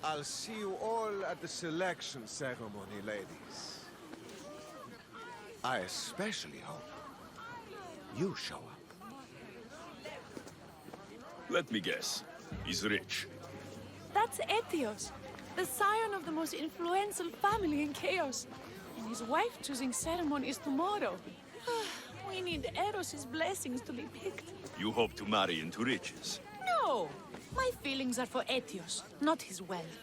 I'll see you all at the selection ceremony, ladies. I especially hope you show up. Let me guess. He's rich. That's Etios, the scion of the most influential family in Chaos. And his wife choosing ceremony is tomorrow. We need Eros's blessings to be picked. You hope to marry into riches. No! My feelings are for Etios, not his wealth.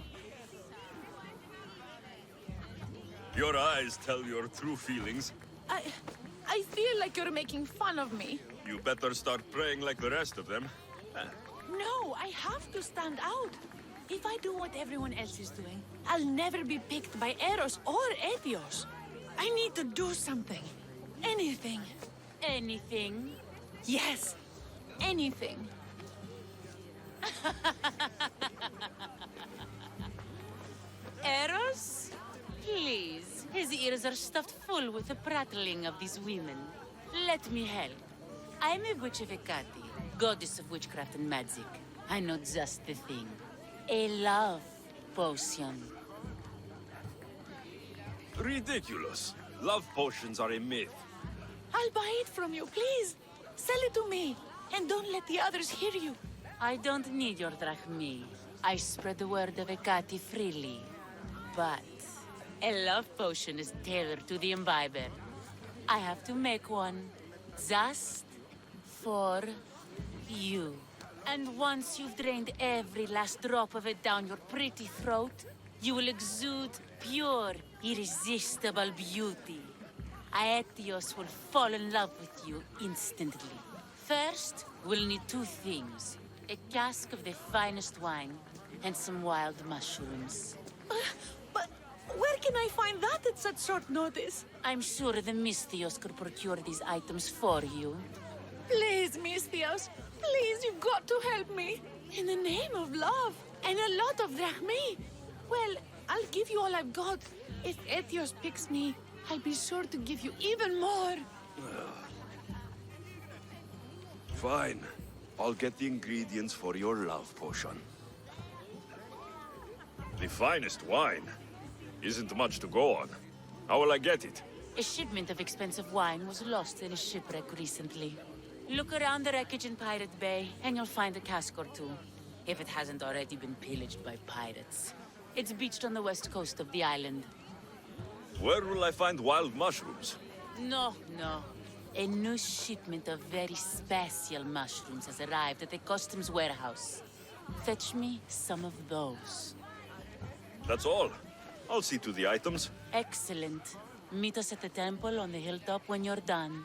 Your eyes tell your true feelings. I feel like you're making fun of me. You better start praying like the rest of them. No, I have to stand out. If I do what everyone else is doing, I'll never be picked by Eros or Etios. I need to do something. Anything. Anything? Yes, anything. Eros? Please. His ears are stuffed full with the prattling of these women. Let me help. I'm a witch of Hecate, goddess of witchcraft and magic. I know just the thing. A love potion. Ridiculous. Love potions are a myth. I'll buy it from you, please. Sell it to me. And don't let the others hear you. I don't need your drachmi. I spread the word of Hecate freely. But a love potion is tailored to the imbiber. I have to make one just for you. And once you've drained every last drop of it down your pretty throat, you will exude pure, irresistible beauty. Aetios will fall in love with you instantly. First, we'll need two things. A cask of the finest wine, and some wild mushrooms. But where can I find that at such short notice? I'm sure the Mystios could procure these items for you. Please, Mystios. Please, you've got to help me. In the name of love. And a lot of drachmi. Well, I'll give you all I've got. If Etios picks me, I'll be sure to give you even more. Fine. I'll get the ingredients for your love potion. The finest wine? Isn't much to go on. How will I get it? A shipment of expensive wine was lost in a shipwreck recently. Look around the wreckage in Pirate Bay, and you'll find a cask or two. If it hasn't already been pillaged by pirates. It's beached on the west coast of the island. Where will I find wild mushrooms? No. A new shipment of very special mushrooms has arrived at the customs warehouse. Fetch me some of those. That's all. I'll see to the items. Excellent. Meet us at the temple on the hilltop when you're done.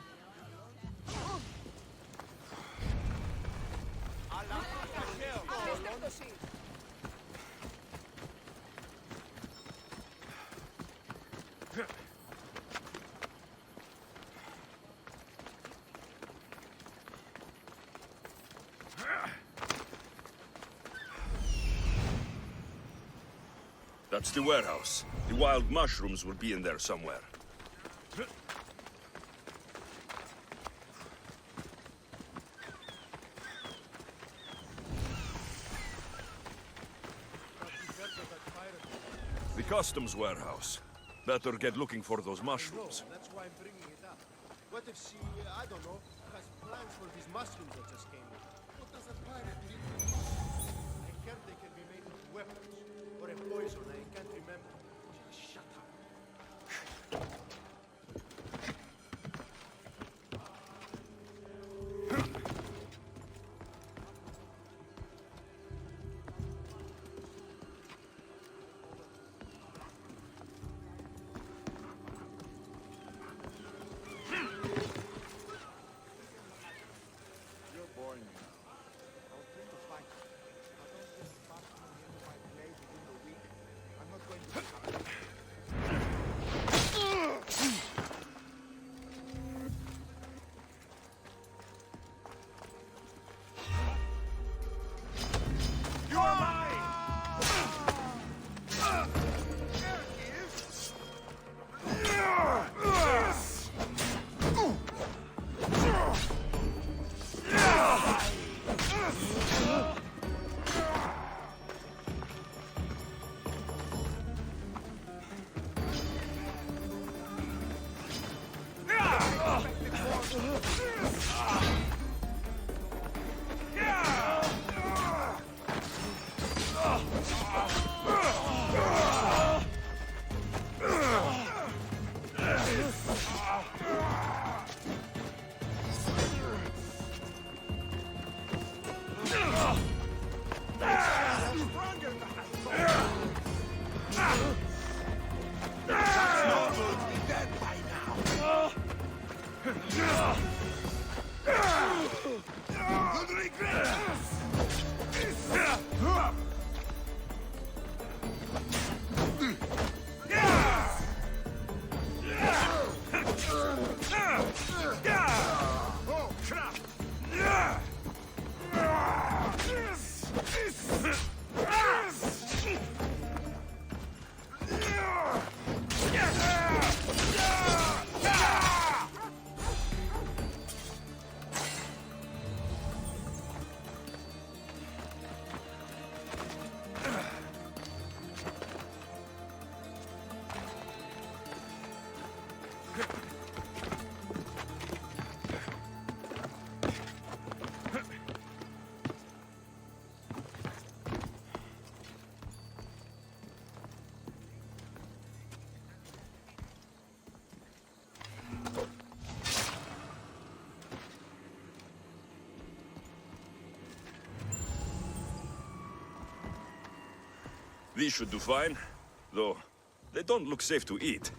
That's the warehouse. The wild mushrooms will be in there somewhere. The customs warehouse. Better get looking for those mushrooms. That's why I'm bringing it up. What if she, I don't know, has plans for this mushrooms that just came in. What does a pirate need with mushrooms? I heard they can be made into weapons. Or a poison, I can't remember. Just shut up. You're boring me now. I was going to fight. I don't get back to the end of my play within the week. I'm not going to... You are mine! These should do fine, though they don't look safe to eat.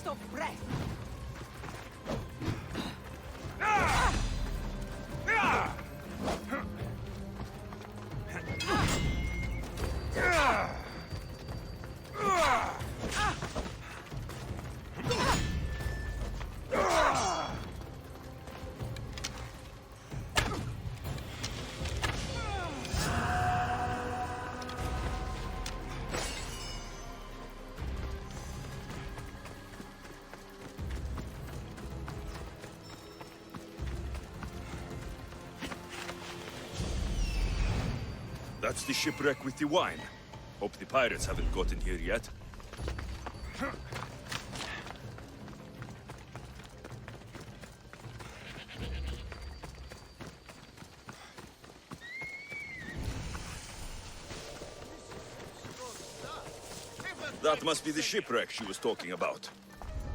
waste of breath. That's the shipwreck with the wine. Hope the pirates haven't gotten here yet. That must be the shipwreck she was talking about.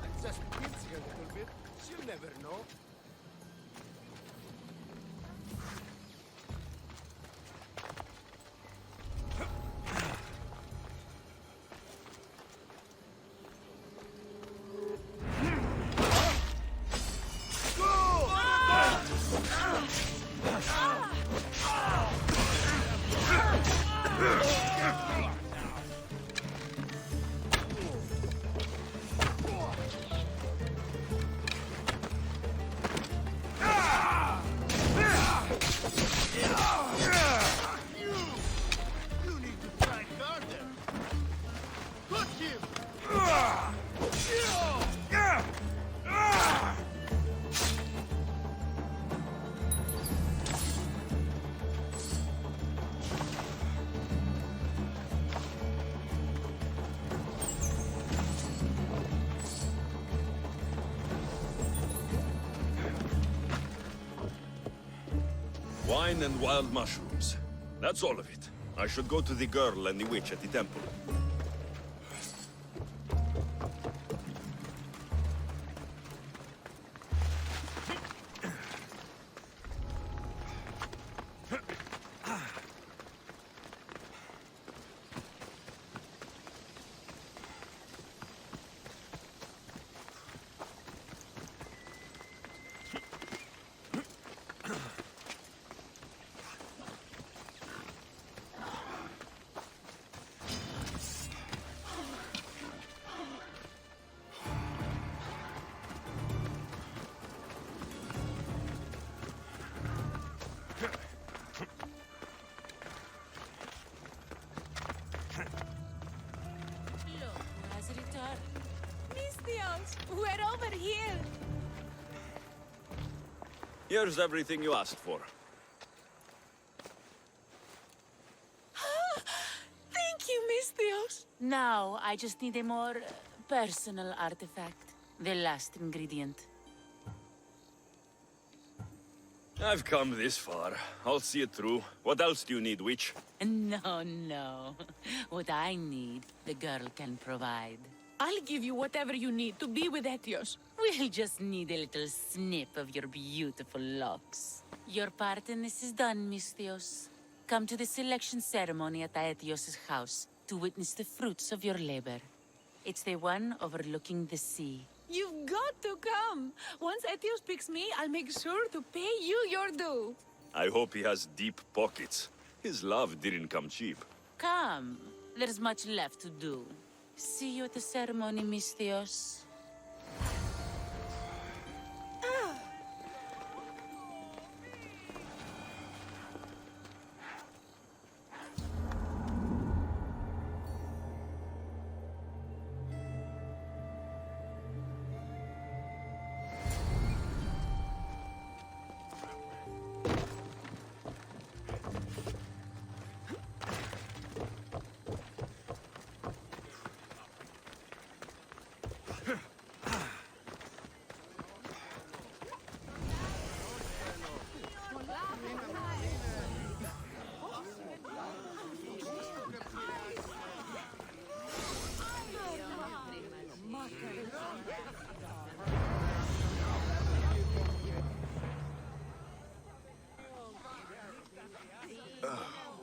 I'm just pinching a little bit. She'll never know. You need to try harder. Put him! Wine and wild mushrooms. That's all of it. I should go to the girl and the witch at the temple. Look who has returned. Misthios, we're over here. Here's everything you asked for. Thank you, Misthios. Now, I just need a more personal artifact. The last ingredient. I've come this far. I'll see it through. What else do you need, witch? No, no. What I need, the girl can provide. I'll give you whatever you need to be with Etios. We'll just need a little snip of your beautiful locks. Your part in this is done, Misthios. Come to the selection ceremony at Aetios' house to witness the fruits of your labor. It's the one overlooking the sea. You've got to come. Once Etios picks me, I'll make sure to pay you your due. I hope he has deep pockets. His love didn't come cheap. Come. There's much left to do. See you at the ceremony, Misthios.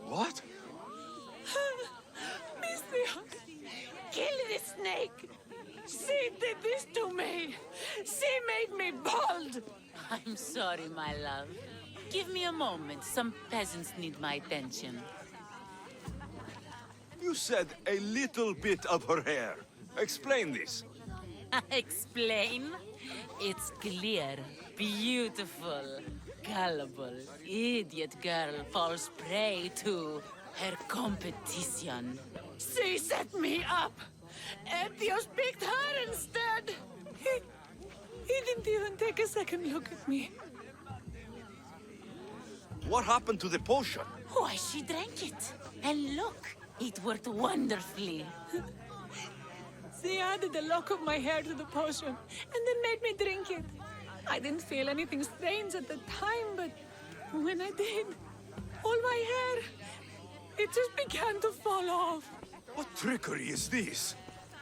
What? Misthios, kill the snake. She did this to me! She made me bald! I'm sorry, my love. Give me a moment. Some peasants need my attention. You said a little bit of her hair. Explain this. Explain? It's clear, beautiful, gullible, idiot girl falls prey to her competition. She set me up! Etios picked her instead! He didn't even take a second look at me. What happened to the potion? Why, she drank it. And look, it worked wonderfully. She added a lock of my hair to the potion and then made me drink it. I didn't feel anything strange at the time, but when I did, all my hair, it just began to fall off. What trickery is this?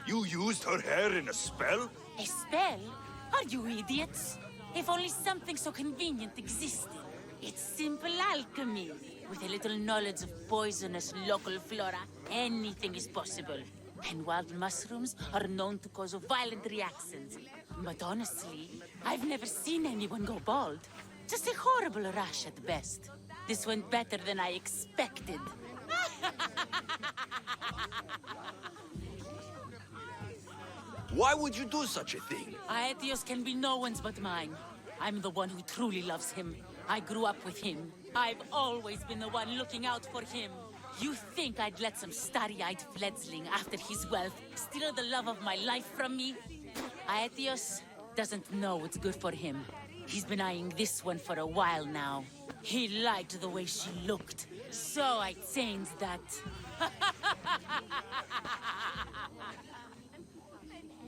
You used her hair in a spell? A spell? Are you idiots? If only something so convenient existed. It's simple alchemy. With a little knowledge of poisonous local flora, anything is possible. And wild mushrooms are known to cause violent reactions. But honestly, I've never seen anyone go bald. Just a horrible rash at best. This went better than I expected. Why would you do such a thing? Aetios can be no one's but mine. I'm the one who truly loves him. I grew up with him. I've always been the one looking out for him. You think I'd let some starry-eyed fledgling after his wealth steal the love of my life from me? Aetios doesn't know what's good for him. He's been eyeing this one for a while now. He liked the way she looked, so I changed that.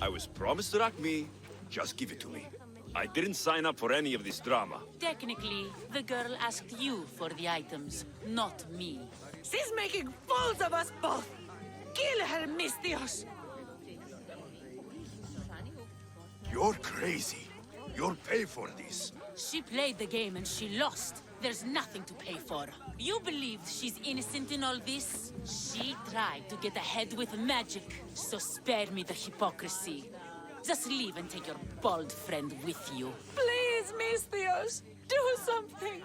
I was promised Rakmi. Just give it to me. I didn't sign up for any of this drama. Technically, the girl asked you for the items, not me. She's making fools of us both! Kill her, Mistios! You're crazy. You'll pay for this. She played the game and she lost. There's nothing to pay for. You believe she's innocent in all this? She tried to get ahead with magic, so spare me the hypocrisy. Just leave and take your bald friend with you. Please, Mistios, do something!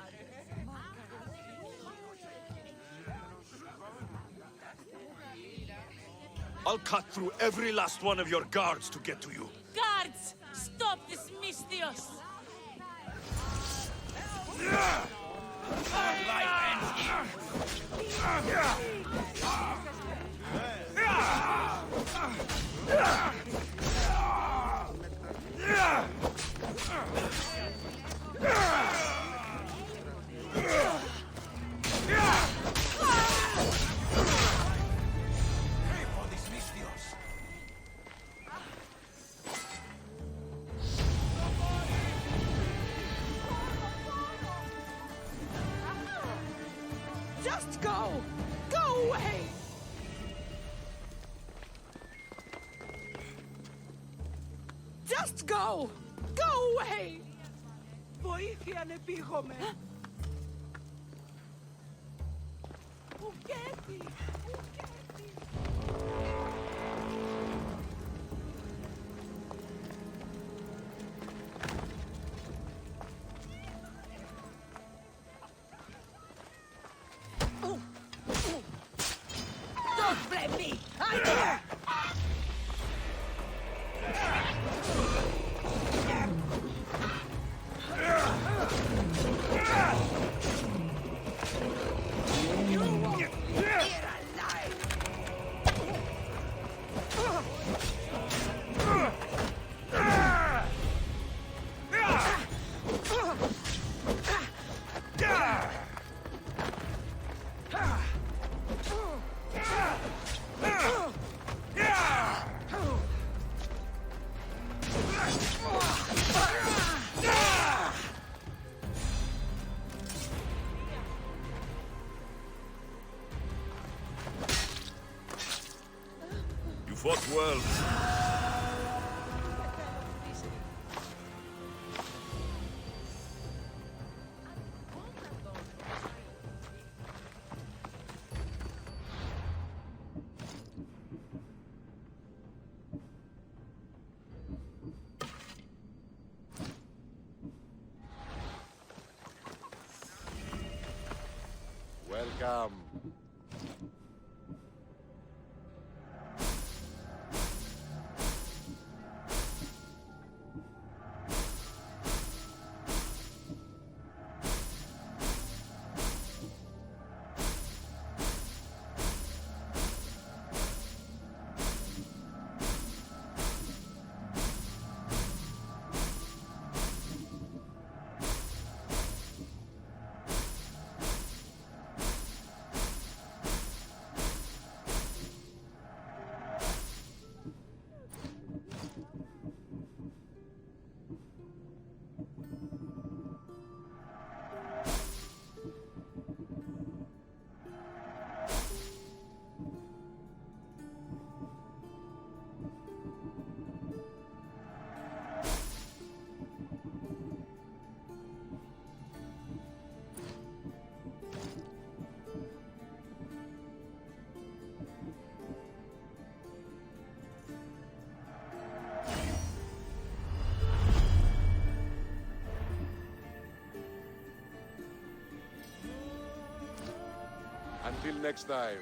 I'll cut through every last one of your guards to get to you. Guards! Stop this Mistios! Just go! Go away! Just go! Go away! Βοήθεια ανεπίγομαι! Ουκέτη! Ουκέτη! Don't blame me! You won't get here alive! You fought well. Come. Until next time.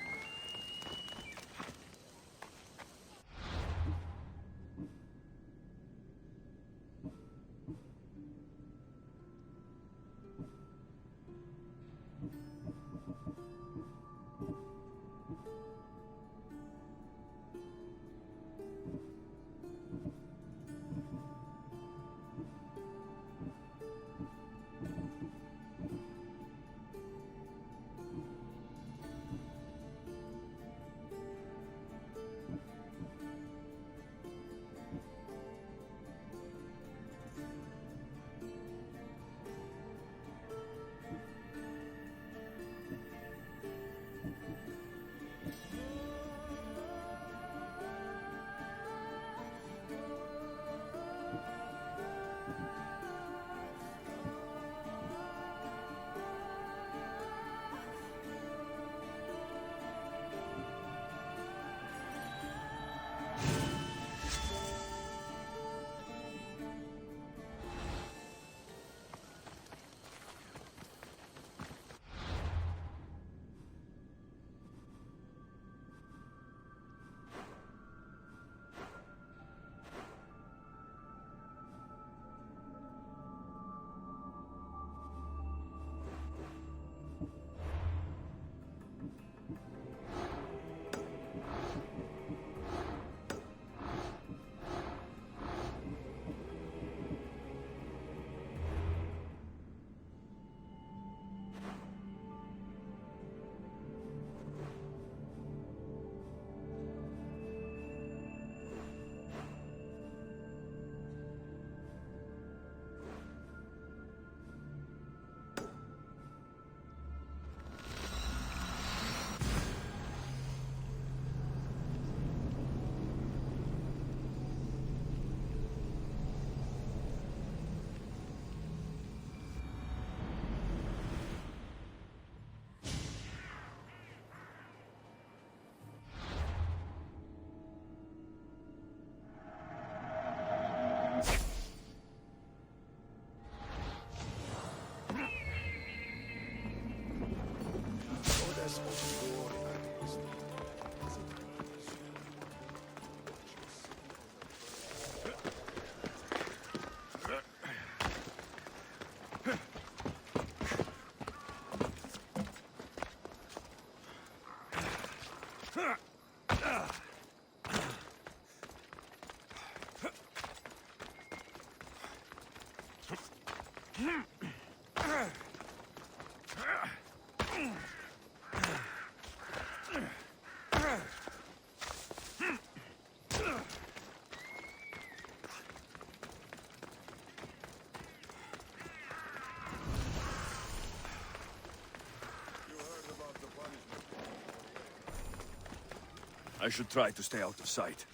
I should try to stay out of sight.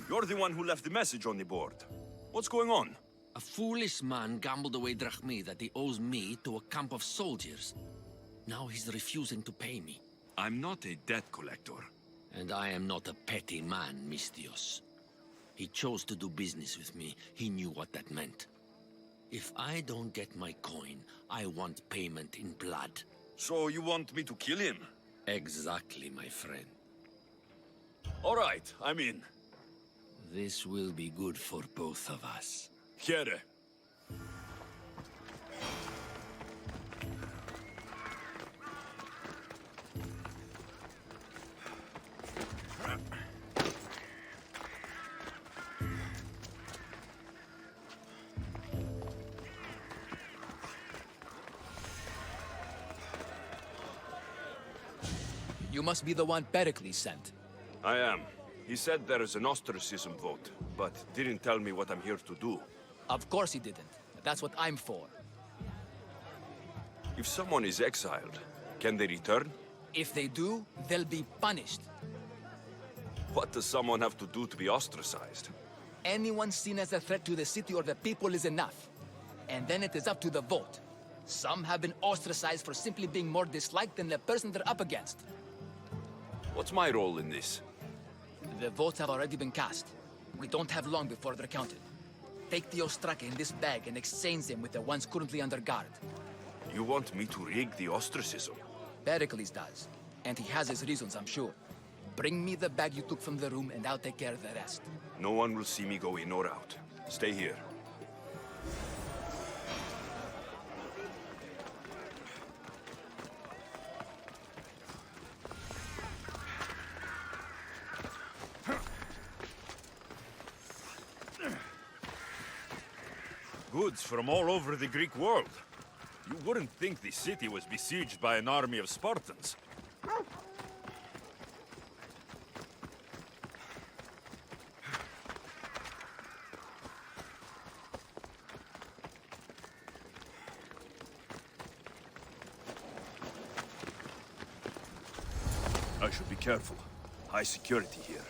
You're the one who left the message on the board. What's going on? A foolish man gambled away drachmi that he owes me to a camp of soldiers. Now he's refusing to pay me. I'm not a debt collector. And I am not a petty man, Mistios. He chose to do business with me. He knew what that meant. If I don't get my coin, I want payment in blood. So you want me to kill him? Exactly, my friend. All right, I'm in. This will be good for both of us. Here. You must be the one Pericles sent. I am. He said there is an ostracism vote, but didn't tell me what I'm here to do. Of course he didn't. That's what I'm for. If someone is exiled, can they return? If they do, they'll be punished. What does someone have to do to be ostracized? Anyone seen as a threat to the city or the people is enough. And then it is up to the vote. Some have been ostracized for simply being more disliked than the person they're up against. What's my role in this? The votes have already been cast. We don't have long before they're counted. Take the Ostraka in this bag and exchange them with the ones currently under guard. You want me to rig the ostracism? Pericles does. And he has his reasons, I'm sure. Bring me the bag you took from the room and I'll take care of the rest. No one will see me go in or out. Stay here. Goods from all over the Greek world. You wouldn't think the city was besieged by an army of Spartans. I should be careful. High security here.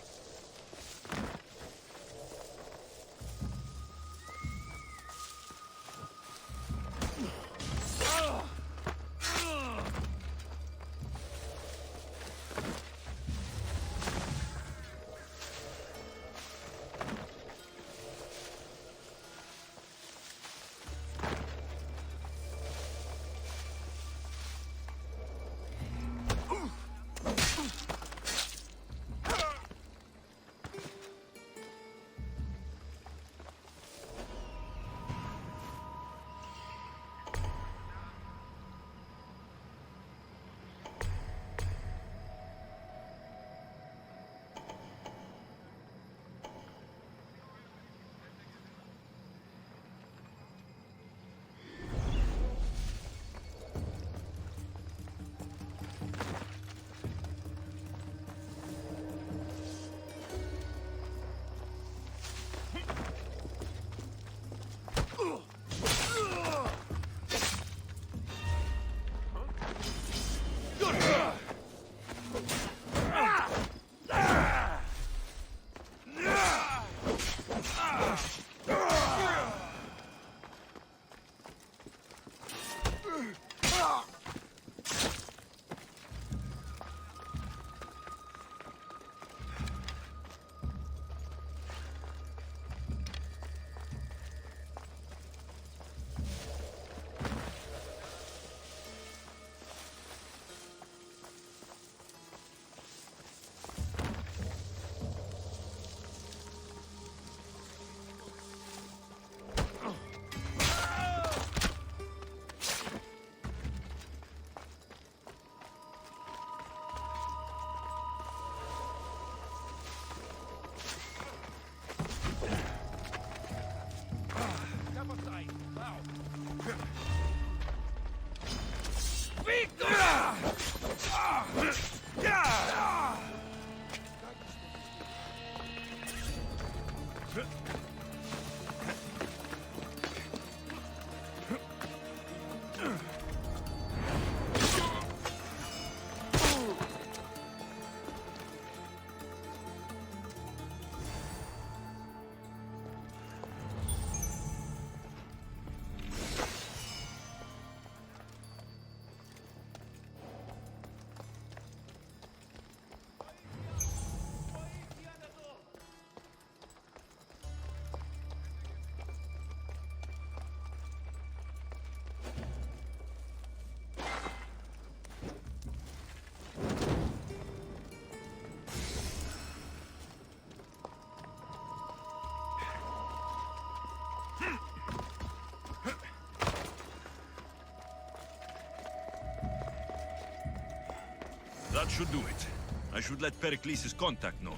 That should do it. I should let Pericles' contact know.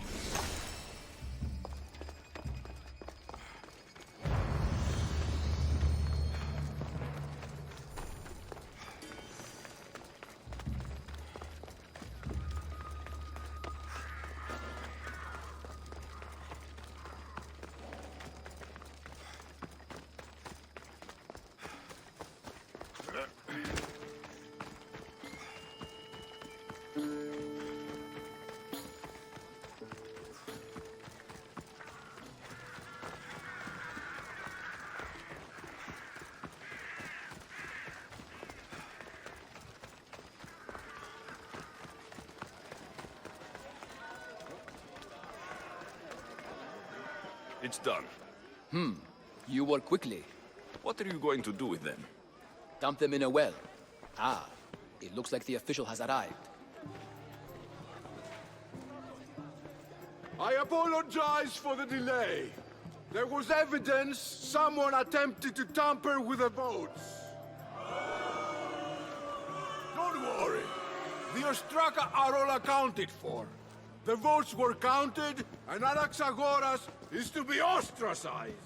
It's done. You work quickly. What are you going to do with them? Dump them in a well. Ah, it looks like the official has arrived. I apologize for the delay. There was evidence someone attempted to tamper with the votes. Don't worry. The Ostraka are all accounted for. The votes were counted, and Anaxagoras is to be ostracized.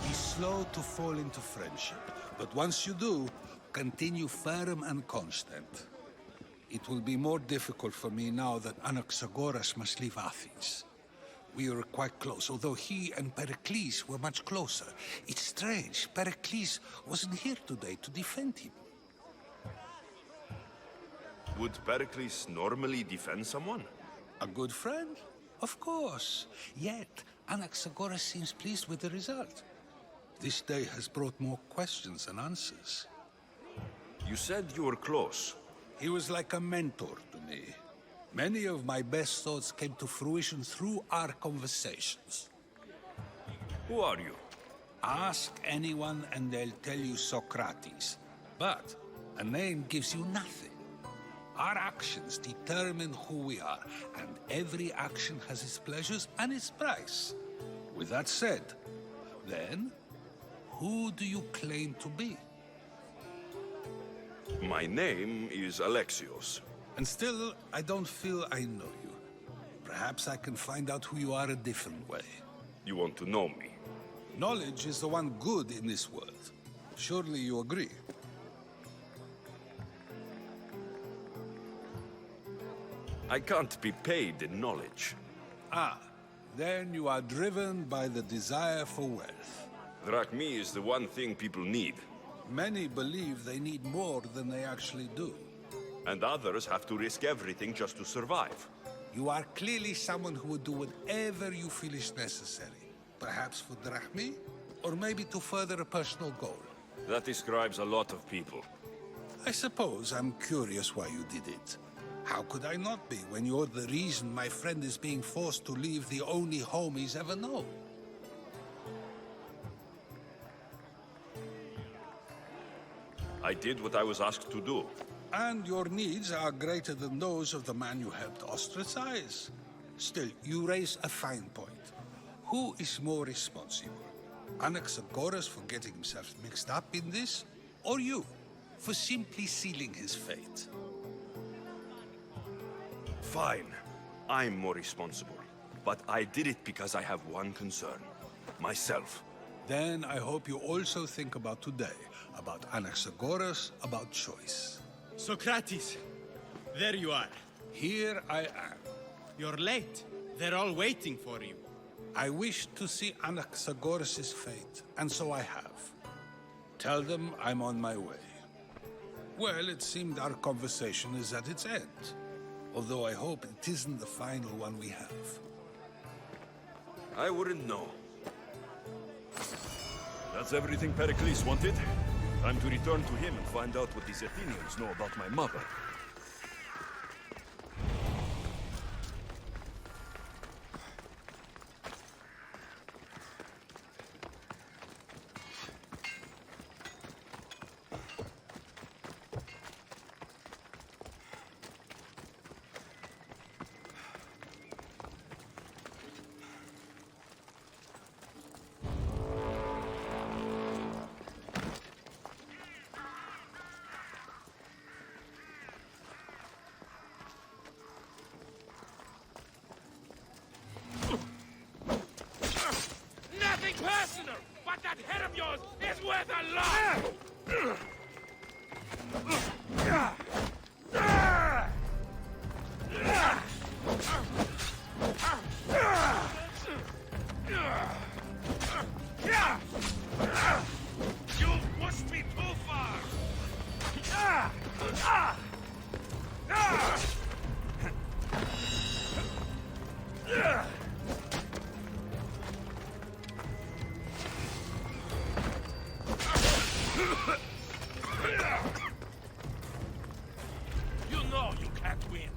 Be slow to fall into friendship, but once you do, continue firm and constant. It will be more difficult for me now that Anaxagoras must leave Athens. We were quite close, although he and Pericles were much closer. It's strange, Pericles wasn't here today to defend him. Would Pericles normally defend someone? A good friend? Of course. Yet, Anaxagoras seems pleased with the result. This day has brought more questions than answers. You said you were close. He was like a mentor to me. Many of my best thoughts came to fruition through our conversations. Who are you? Ask anyone and they'll tell you Socrates. But a name gives you nothing. Our actions determine who we are, and every action has its pleasures and its price. With that said, then, who do you claim to be? My name is Alexios. And still, I don't feel I know you. Perhaps I can find out who you are a different way. You want to know me? Knowledge is the one good in this world. Surely you agree. I can't be paid in knowledge. Ah, then you are driven by the desire for wealth. Drachmi is the one thing people need. Many believe they need more than they actually do. And others have to risk everything just to survive. You are clearly someone who would do whatever you feel is necessary. Perhaps for drachmi, or maybe to further a personal goal. That describes a lot of people. I suppose I'm curious why you did it. How could I not be when you're the reason my friend is being forced to leave the only home he's ever known? I did what I was asked to do. And your needs are greater than those of the man you helped ostracize. Still, you raise a fine point. Who is more responsible? Anaxagoras for getting himself mixed up in this? Or you, for simply sealing his fate? Fine. I'm more responsible. But I did it because I have one concern. Myself. Then I hope you also think about today. About Anaxagoras, about choice. Socrates, there you are. Here I am. You're late. They're all waiting for you. I wish to see Anaxagoras' fate, and so I have. Tell them I'm on my way. Well, it seemed our conversation is at its end. Although I hope it isn't the final one we have. I wouldn't know. That's everything Pericles wanted. Time to return to him and find out what these Athenians know about my mother. That head of yours is worth a lot! You've pushed me too far! You know you can't win.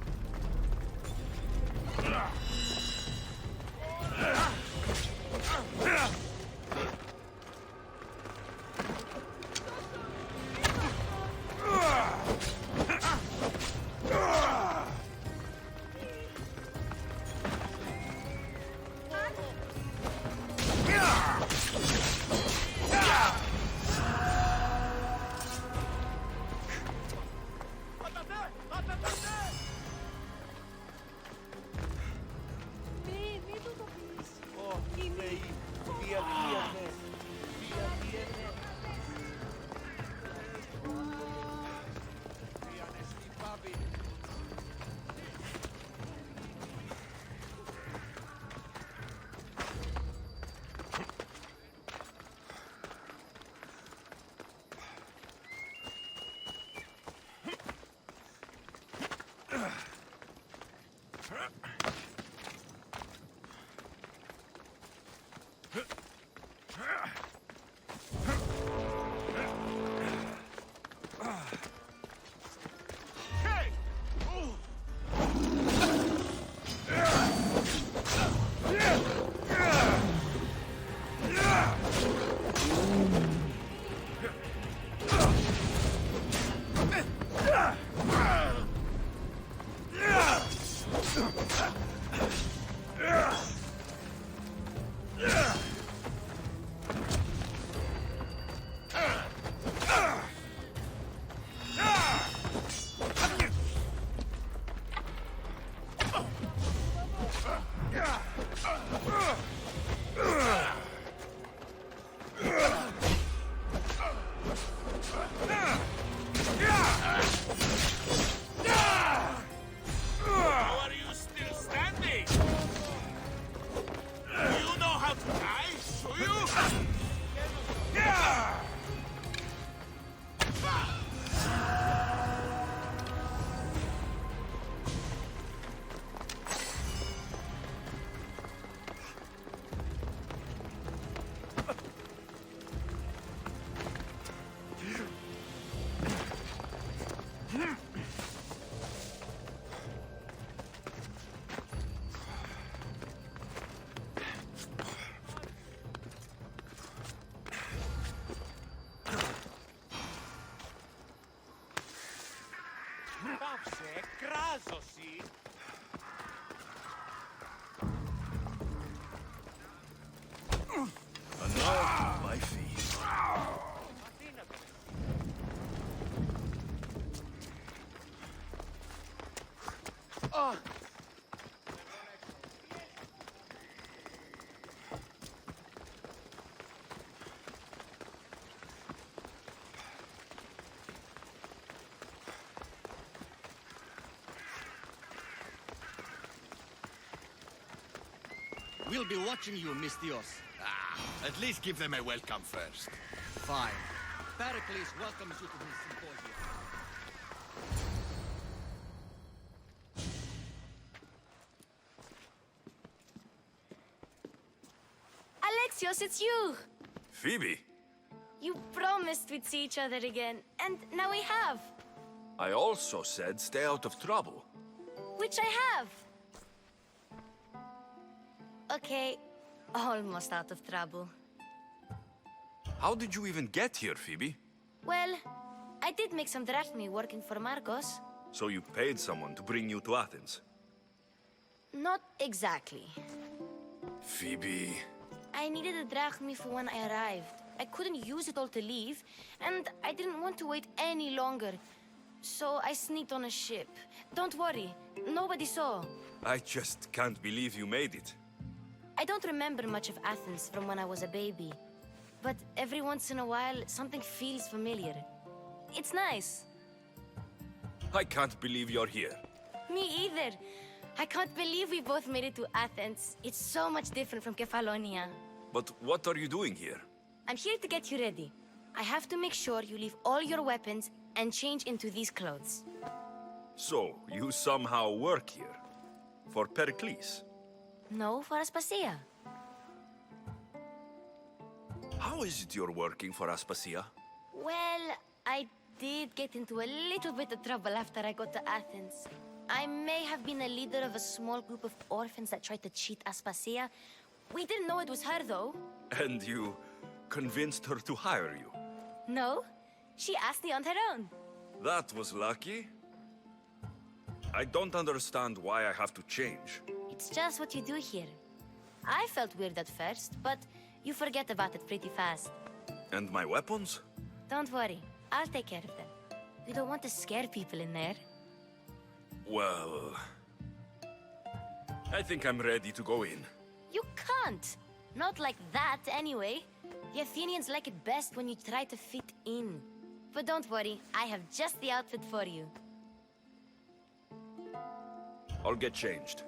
My feet. We'll be watching you, Mistios. At least give them a welcome first. Fine. Pericles welcomes you to his symposium. Alexios, it's you! Phoebe, You promised we'd see each other again, and now we have. I also said stay out of trouble. Which I have. Okay, almost out of trouble. How did you even get here, Phoebe? Well, I did make some drachmi working for Marcos. So you paid someone to bring you to Athens? Not exactly. Phoebe... I needed a drachmi for when I arrived. I couldn't use it all to leave, and I didn't want to wait any longer. So I sneaked on a ship. Don't worry, nobody saw. I just can't believe you made it. I don't remember much of Athens from when I was a baby. but every once in a while, something feels familiar. It's nice. I can't believe you're here. Me either. I can't believe we both made it to Athens. It's so much different from Kefalonia. But what are you doing here? I'm here to get you ready. I have to make sure you leave all your weapons and change into these clothes. So, you somehow work here? For Pericles? No, for Aspasia. How is it you're working for Aspasia? Well, I did get into a little bit of trouble after I got to Athens. I may have been a leader of a small group of orphans that tried to cheat Aspasia. We didn't know it was her, though. And you convinced her to hire you? No, she asked me on her own. That was lucky. I don't understand why I have to change. It's just what you do here. I felt weird at first, but you forget about it pretty fast. And my weapons? Don't worry, I'll take care of them. We don't want to scare people in there. Well, I think I'm ready to go in. You can't. Not like that, anyway. The Athenians like it best when you try to fit in. But don't worry, I have just the outfit for you. I'll get changed.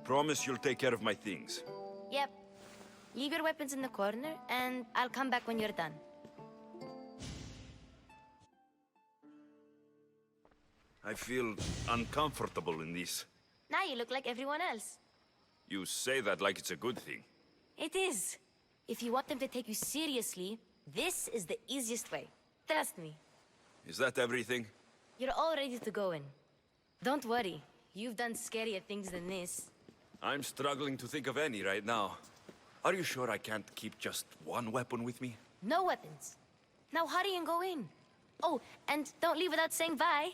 Promise you'll take care of my things. Yep. Leave your weapons in the corner, and I'll come back when you're done. I feel uncomfortable in this. Now you look like everyone else. You say that like it's a good thing. It is. If you want them to take you seriously, this is the easiest way. Trust me. Is that everything? You're all ready to go in. Don't worry. You've done scarier things than this. I'm struggling to think of any right now. Are you sure I can't keep just one weapon with me? No weapons. Now hurry and go in. Oh, and don't leave without saying bye.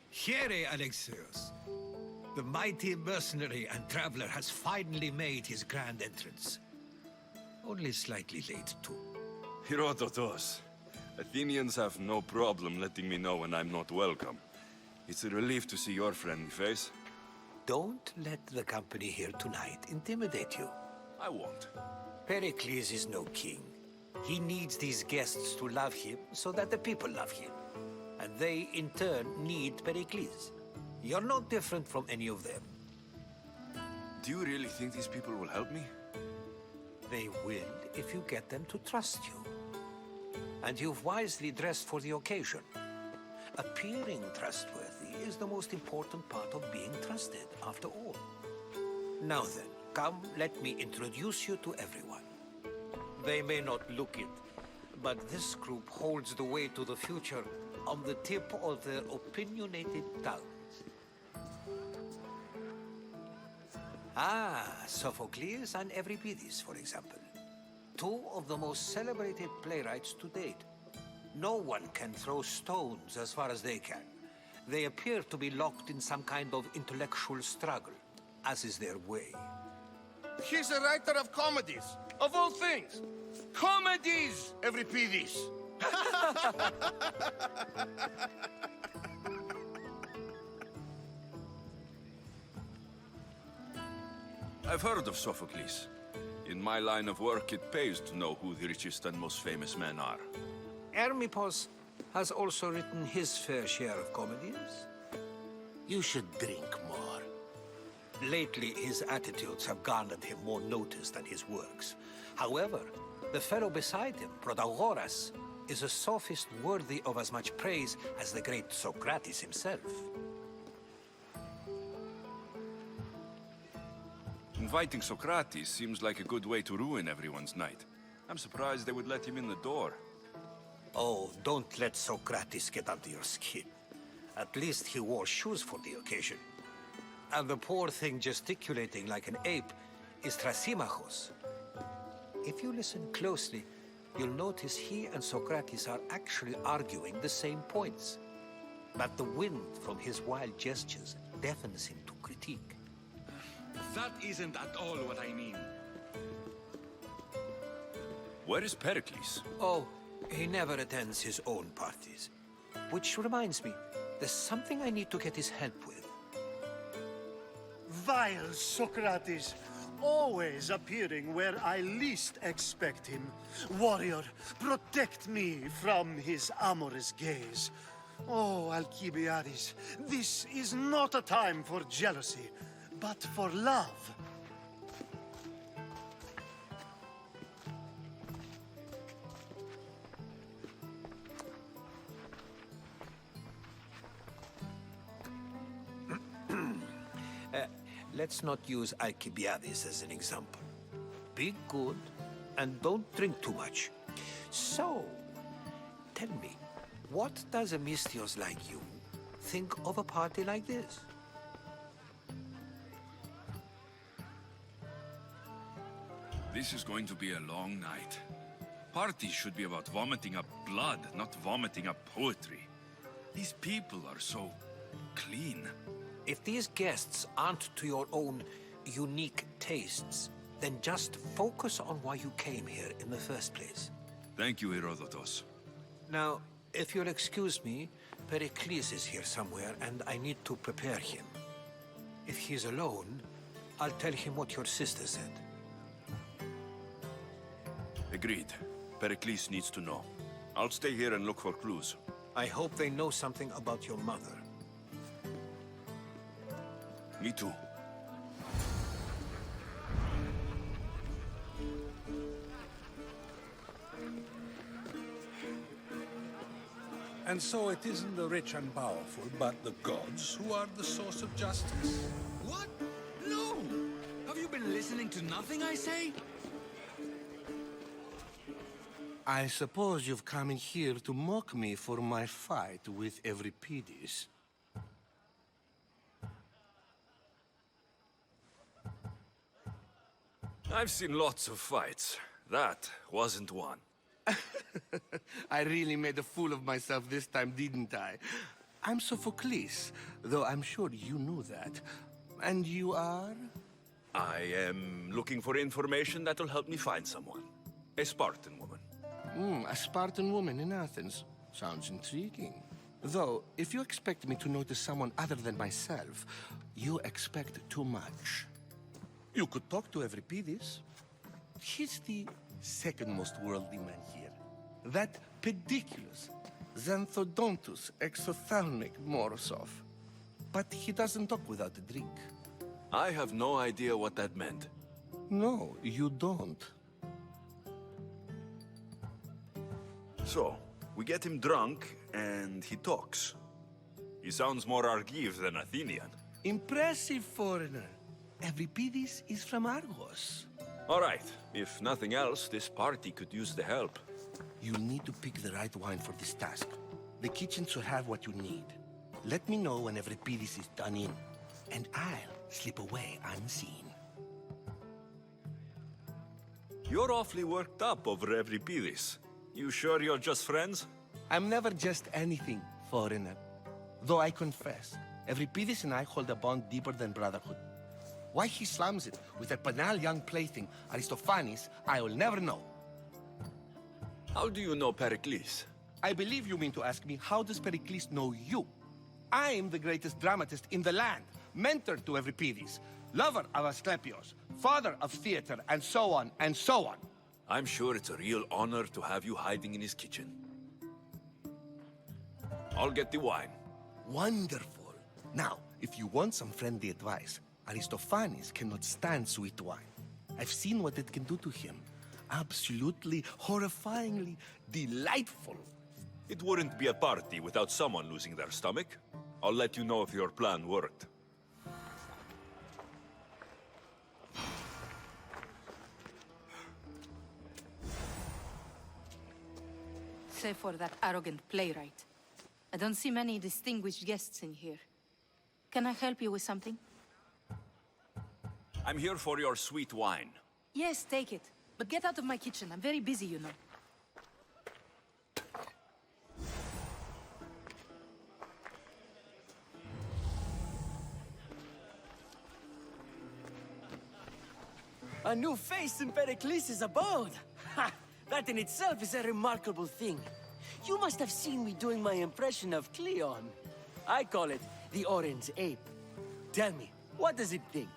Here, Alexios. The mighty mercenary and traveler has finally made his grand entrance. Only slightly late, too. Herodotos. Athenians have no problem letting me know when I'm not welcome. It's a relief to see your friendly face. Don't let the company here tonight intimidate you. I won't. Pericles is no king. He needs these guests to love him so that the people love him. And they, in turn, need Pericles. You're no different from any of them. Do you really think these people will help me? They will if you get them to trust you. And you've wisely dressed for the occasion. Appearing trustworthy is the most important part of being trusted, after all. Now then, come, let me introduce you to everyone. They may not look it, but this group holds the way to the future on the tip of their opinionated tongues. Ah, Sophocles and Euripides, for example. Two of the most celebrated playwrights to date. No one can throw stones as far as they can. They appear to be locked in some kind of intellectual struggle, as is their way. He's a writer of comedies, of all things. Comedies, Euripides. I've heard of Sophocles. In my line of work, it pays to know who the richest and most famous men are. Hermippos has also written his fair share of comedies. You should drink more. Lately, his attitudes have garnered him more notice than his works. However, the fellow beside him, Protagoras, is a sophist worthy of as much praise as the great Socrates himself. Inviting Socrates seems like a good way to ruin everyone's night. I'm surprised they would let him in the door. Oh, don't let Socrates get under your skin. At least he wore shoes for the occasion. And the poor thing gesticulating like an ape is Thrasymachos. If you listen closely, you'll notice he and Socrates are actually arguing the same points. But the wind from his wild gestures deafens him to critique. That isn't at all what I mean. Where is Pericles? Oh, he never attends his own parties. Which reminds me, there's something I need to get his help with. vile Socrates, always appearing where I least expect him. Warrior, protect me from his amorous gaze. Oh, Alcibiades, this is not a time for jealousy, but for love. Let's not use Alcibiades as an example. Be good and don't drink too much. So, tell me, what does a Misthios like you think of a party like this? This is going to be a long night. Parties should be about vomiting up blood, not vomiting up poetry. These people are so clean. If these guests aren't to your own unique tastes, then just focus on why you came here in the first place. Thank you, Herodotus. Now, if you'll excuse me, Pericles is here somewhere, and I need to prepare him. If he's alone, I'll tell him what your sister said. Agreed. Pericles needs to know. I'll stay here and look for clues. I hope they know something about your mother. Me too. And so it isn't the rich and powerful, but the gods who are the source of justice. What? No! Have you been listening to nothing I say? I suppose you've come in here to mock me for my fight with Euripides. I've seen lots of fights. That wasn't one. I really made a fool of myself this time, didn't I? I'm Sophocles, though I'm sure you knew that. And you are? I am looking for information that'll help me find someone. A Spartan woman. A Spartan woman in Athens. Sounds intriguing. Though, if you expect me to notice someone other than myself, you expect too much. You could talk to Euripides. He's the second most worldly man here. That pediculous, xanthodontus, exophthalmic Morosov. But he doesn't talk without a drink. I have no idea what that meant. No, you don't. So, we get him drunk, and he talks. He sounds more Argive than Athenian. Impressive, foreigner. Euripides is from Argos. All right. If nothing else, this party could use the help. You'll need to pick the right wine for this task. The kitchen should have what you need. Let me know when Euripides is done in, and I'll slip away unseen. You're awfully worked up over Euripides. You sure you're just friends? I'm never just anything, foreigner. Though I confess, Euripides and I hold a bond deeper than brotherhood. Why he slams it with that banal young plaything, Aristophanes, I will never know. How do you know Pericles? I believe you mean to ask me, how does Pericles know you? I am the greatest dramatist in the land, mentor to Euripides, lover of Asclepios, father of theater, and so on, and so on. I'm sure it's a real honor to have you hiding in his kitchen. I'll get the wine. Wonderful. Now, if you want some friendly advice, Aristophanes cannot stand sweet wine. I've seen what it can do to him. Absolutely, horrifyingly delightful. It wouldn't be a party without someone losing their stomach. I'll let you know if your plan worked. Save for that arrogant playwright. I don't see many distinguished guests in here. Can I help you with something? I'm here for your sweet wine. Yes, take it. But get out of my kitchen. I'm very busy, you know. A new face in Pericles' abode! Ha! That in itself is a remarkable thing. You must have seen me doing my impression of Cleon. I call it the Orange Ape. Tell me, What does it think?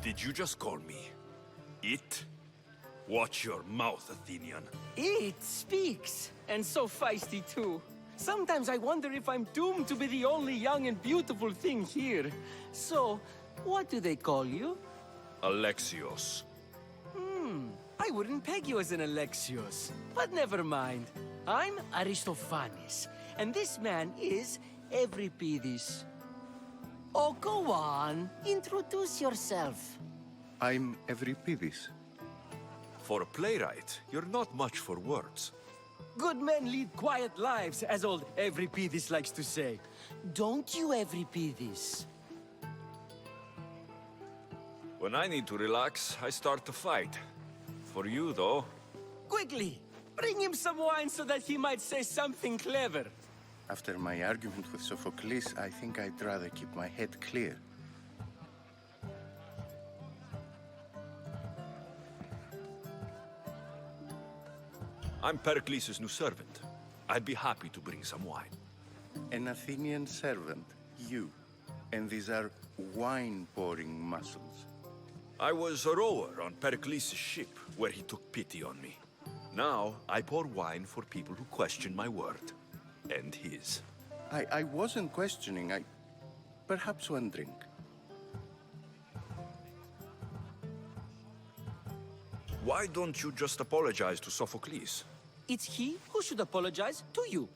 Did you just call me it? Watch your mouth, Athenian. It speaks, and so feisty too. Sometimes I wonder if I'm doomed to be the only young and beautiful thing here. So, what do they call you? Alexios. I wouldn't peg you as an Alexios. But never mind. I'm Aristophanes, and this man is Euripides. Oh, go on. Introduce yourself. I'm Euripides. For a playwright, you're not much for words. Good men lead quiet lives, as old Euripides likes to say. Don't you, Euripides? When I need to relax, I start to fight. For you, though. Quickly, bring him some wine so that he might say something clever. After my argument with Sophocles, I think I'd rather keep my head clear. I'm Pericles' new servant. I'd be happy to bring some wine. An Athenian servant, you. And these are wine-pouring muscles. I was a rower on Pericles' ship, where he took pity on me. Now, I pour wine for people who question my word. And his. I wasn't questioning. Perhaps one drink. Why don't you just apologize to Sophocles? It's he who should apologize to you.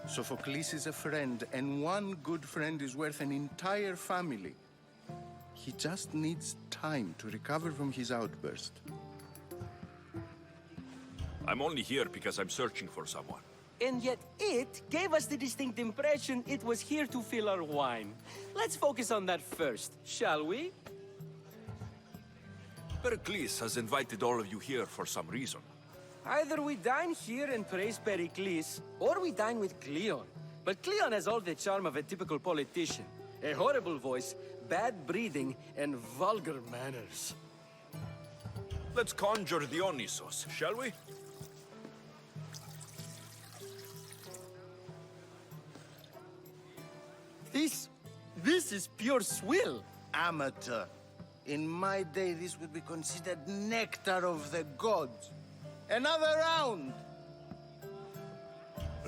Sophocles is a friend, and one good friend is worth an entire family. He just needs time to recover from his outburst. I'm only here because I'm searching for someone. And yet it gave us the distinct impression it was here to fill our wine. Let's focus on that first, shall we? Pericles has invited all of you here for some reason. Either we dine here and praise Pericles, or we dine with Cleon. But Cleon has all the charm of a typical politician. A horrible voice, bad breeding, and vulgar manners. Let's conjure Dionysos, shall we? This is pure swill. Amateur. In my day, this would be considered nectar of the gods. Another round!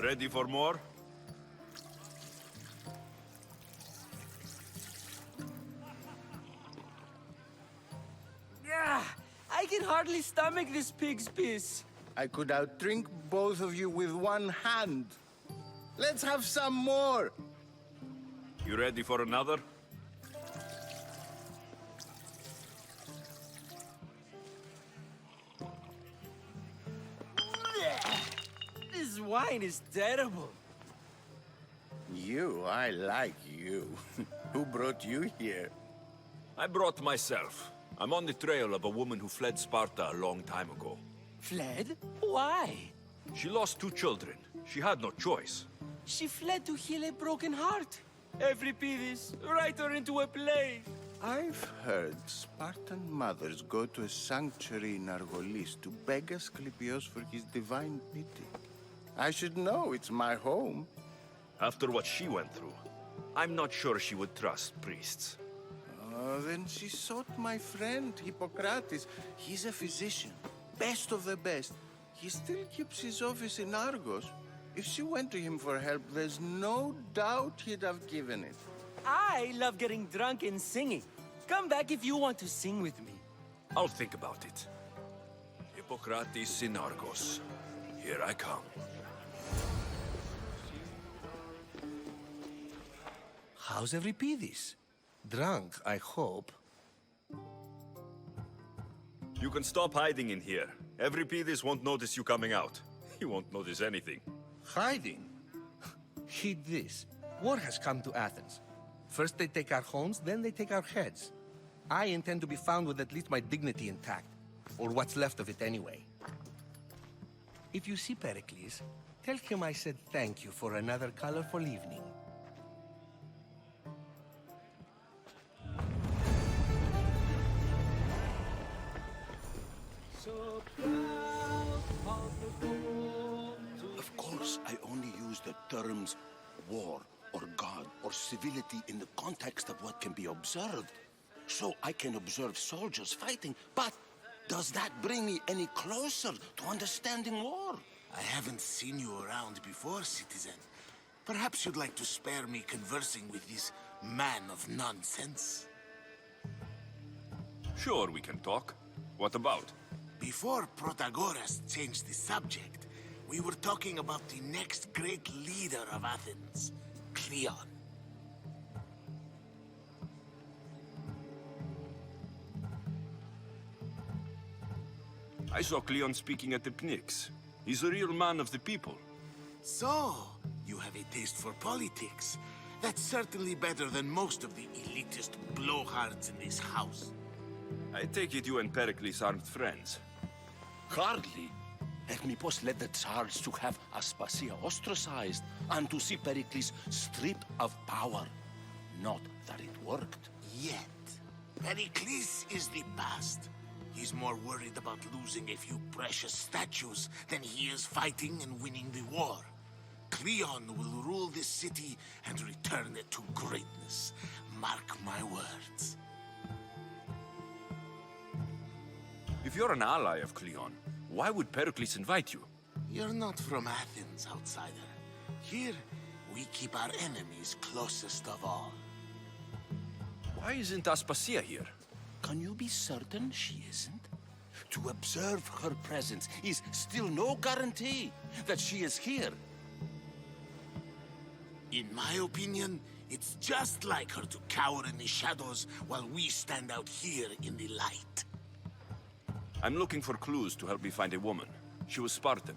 Ready for more? I can hardly stomach this pig's piss. I could outdrink both of you with one hand. Let's have some more! You ready for another? This wine is terrible. You, I like you. Who brought you here? I brought myself. I'm on the trail of a woman who fled Sparta a long time ago. Fled? Why? She lost 2 children. She had no choice. She fled to heal a broken heart. Euripides, write her into a play. I've heard Spartan mothers go to a sanctuary in Argolis to beg Asclepios for his divine pity. I should know, it's my home. After what she went through, I'm not sure she would trust priests. Then she sought my friend, Hippocrates. He's a physician, best of the best. He still keeps his office in Argos. If she went to him for help, there's no doubt he'd have given it. I love getting drunk and singing. Come back if you want to sing with me. I'll think about it. Hippocrates in Argos. Here I come. How's Euripides? Drunk, I hope. You can stop hiding in here. Euripides won't notice you coming out. He won't notice anything. Hiding? Heed this. War has come to Athens. First they take our homes, then they take our heads. I intend to be found with at least my dignity intact. Or what's left of it anyway. If you see Pericles, tell him I said thank you for another colorful evening. Of course, I only used a terms war or God or civility in the context of what can be observed. So I can observe soldiers fighting, but does that bring me any closer to understanding war? I haven't seen you around before, citizen. Perhaps you'd like to spare me conversing with this man of nonsense? Sure, we can talk. What about? Before Protagoras changed the subject, we were talking about the next great leader of Athens, Cleon. I saw Cleon speaking at the Pnyx. He's a real man of the people. So, you have a taste for politics. That's certainly better than most of the elitist blowhards in this house. I take it you and Pericles aren't friends. Hardly. Hermippos led the Tsars to have Aspasia ostracized and to see Pericles stripped of power. Not that it worked. Yet, Pericles is the past. He's more worried about losing a few precious statues than he is fighting and winning the war. Cleon will rule this city and return it to greatness. Mark my words. If you're an ally of Cleon, why would Pericles invite you? You're not from Athens, outsider. Here, we keep our enemies closest of all. Why isn't Aspasia here? Can you be certain she isn't? To observe her presence is still no guarantee that she is here. In my opinion, it's just like her to cower in the shadows while we stand out here in the light. I'm looking for clues to help me find a woman. She was Spartan.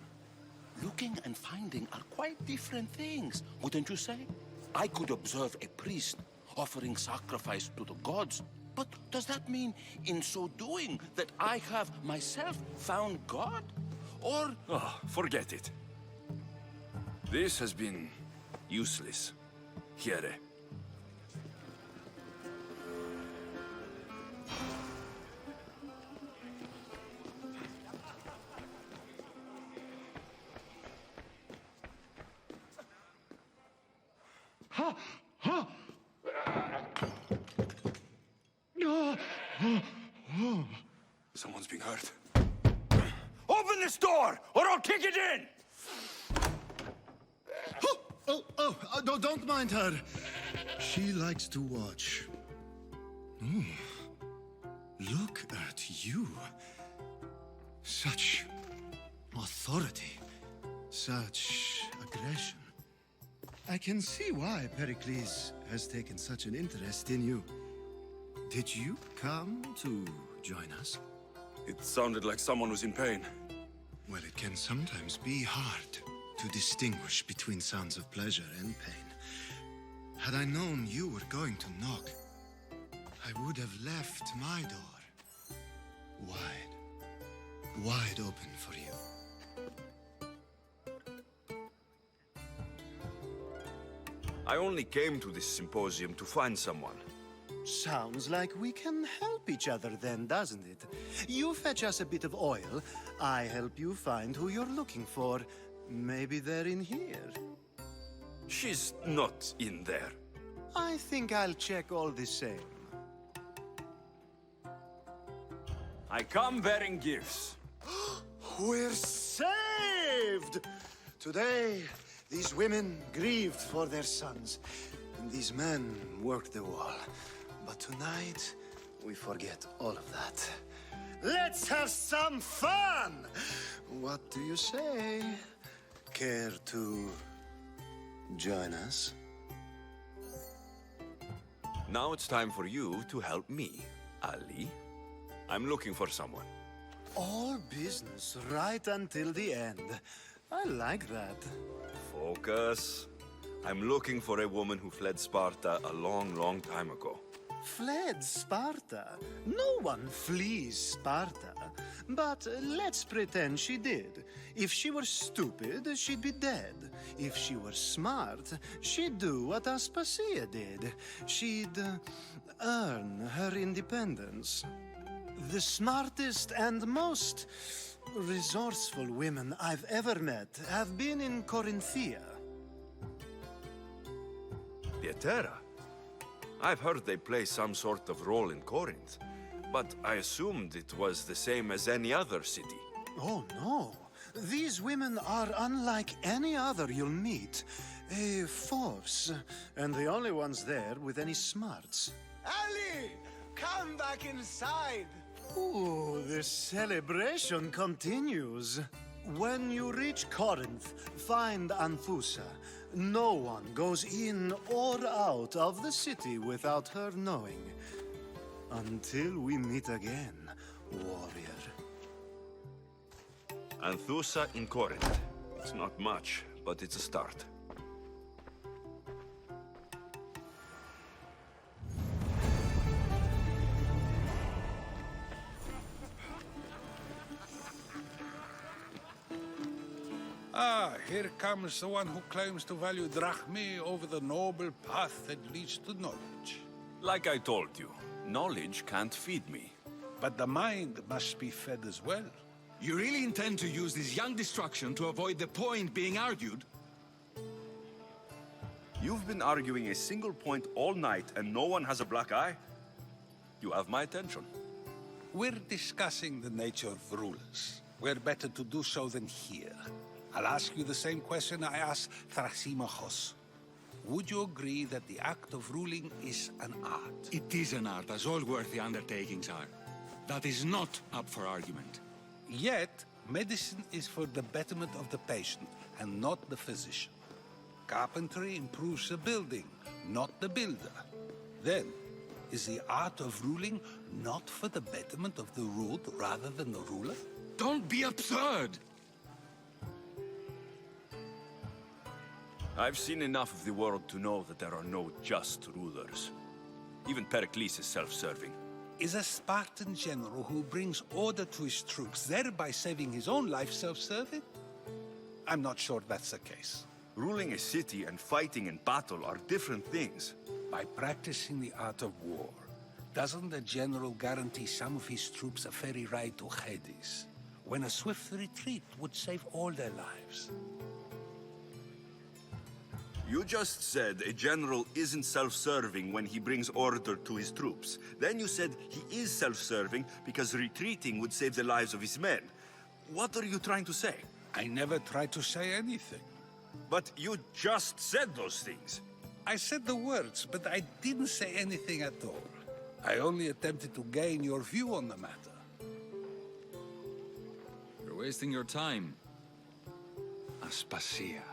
Looking and finding are quite different things, wouldn't you say? I could observe a priest offering sacrifice to the gods, but does that mean, in so doing, that I have myself found God? Or... Oh, forget it. This has been useless. Here. Someone's being hurt. Open this door, or I'll kick it in! Don't mind her. She likes to watch. Oh, look at you. Such authority. Such aggression. I can see why Pericles has taken such an interest in you. Did you come to join us? It sounded like someone was in pain. Well, it can sometimes be hard to distinguish between sounds of pleasure and pain. Had I known you were going to knock, I would have left my door wide open for you. I only came to this symposium to find someone. Sounds like we can help each other then, doesn't it? You fetch us a bit of oil, I help you find who you're looking for. Maybe they're in here. She's not in there. I think I'll check all the same. I come bearing gifts. We're saved! Today, these women grieved for their sons, and these men worked the wall. But tonight, we forget all of that. Let's have some fun! What do you say? Care to join us? Now it's time for you to help me, Ali. I'm looking for someone. All business right until the end. I like that. Focus. I'm looking for a woman who fled Sparta a long, long time ago. Fled Sparta? No one flees Sparta. But let's pretend she did. If she were stupid, she'd be dead. If she were smart, she'd do what Aspasia did. She'd earn her independence. The smartest and most resourceful women I've ever met have been in Corinthia. Etera? I've heard they play some sort of role in Corinth, but I assumed it was the same as any other city. Oh, no. These women are unlike any other you'll meet. A force, and the only ones there with any smarts. Ali! Come back inside! Ooh, the celebration continues. When you reach Corinth, find Anthusa. No one goes in or out of the city without her knowing. Until we meet again, warrior. Anthusa in Corinth. It's not much, but it's a start. Ah, here comes the one who claims to value drachmae over the noble path that leads to knowledge. Like I told you, knowledge can't feed me. But the mind must be fed as well. You really intend to use this young destruction to avoid the point being argued? You've been arguing a single point all night and no one has a black eye? You have my attention. We're discussing the nature of rulers. Where better to do so than here? I'll ask you the same question I asked Thrasymachos. Would you agree that the act of ruling is an art? It is an art, as all worthy undertakings are. That is not up for argument. Yet, medicine is for the betterment of the patient and not the physician. Carpentry improves the building, not the builder. Then, is the art of ruling not for the betterment of the ruled rather than the ruler? Don't be absurd! I've seen enough of the world to know that there are no just rulers. Even Pericles is self-serving. Is a Spartan general who brings order to his troops, thereby saving his own life, self-serving? I'm not sure that's the case. Ruling a city and fighting in battle are different things. By practicing the art of war, doesn't the general guarantee some of his troops a ferry ride to Hades, when a swift retreat would save all their lives? You just said a general isn't self-serving when he brings order to his troops. Then you said he is self-serving because retreating would save the lives of his men. What are you trying to say? I never tried to say anything. But you just said those things. I said the words, but I didn't say anything at all. I only attempted to gain your view on the matter. You're wasting your time. Aspasia.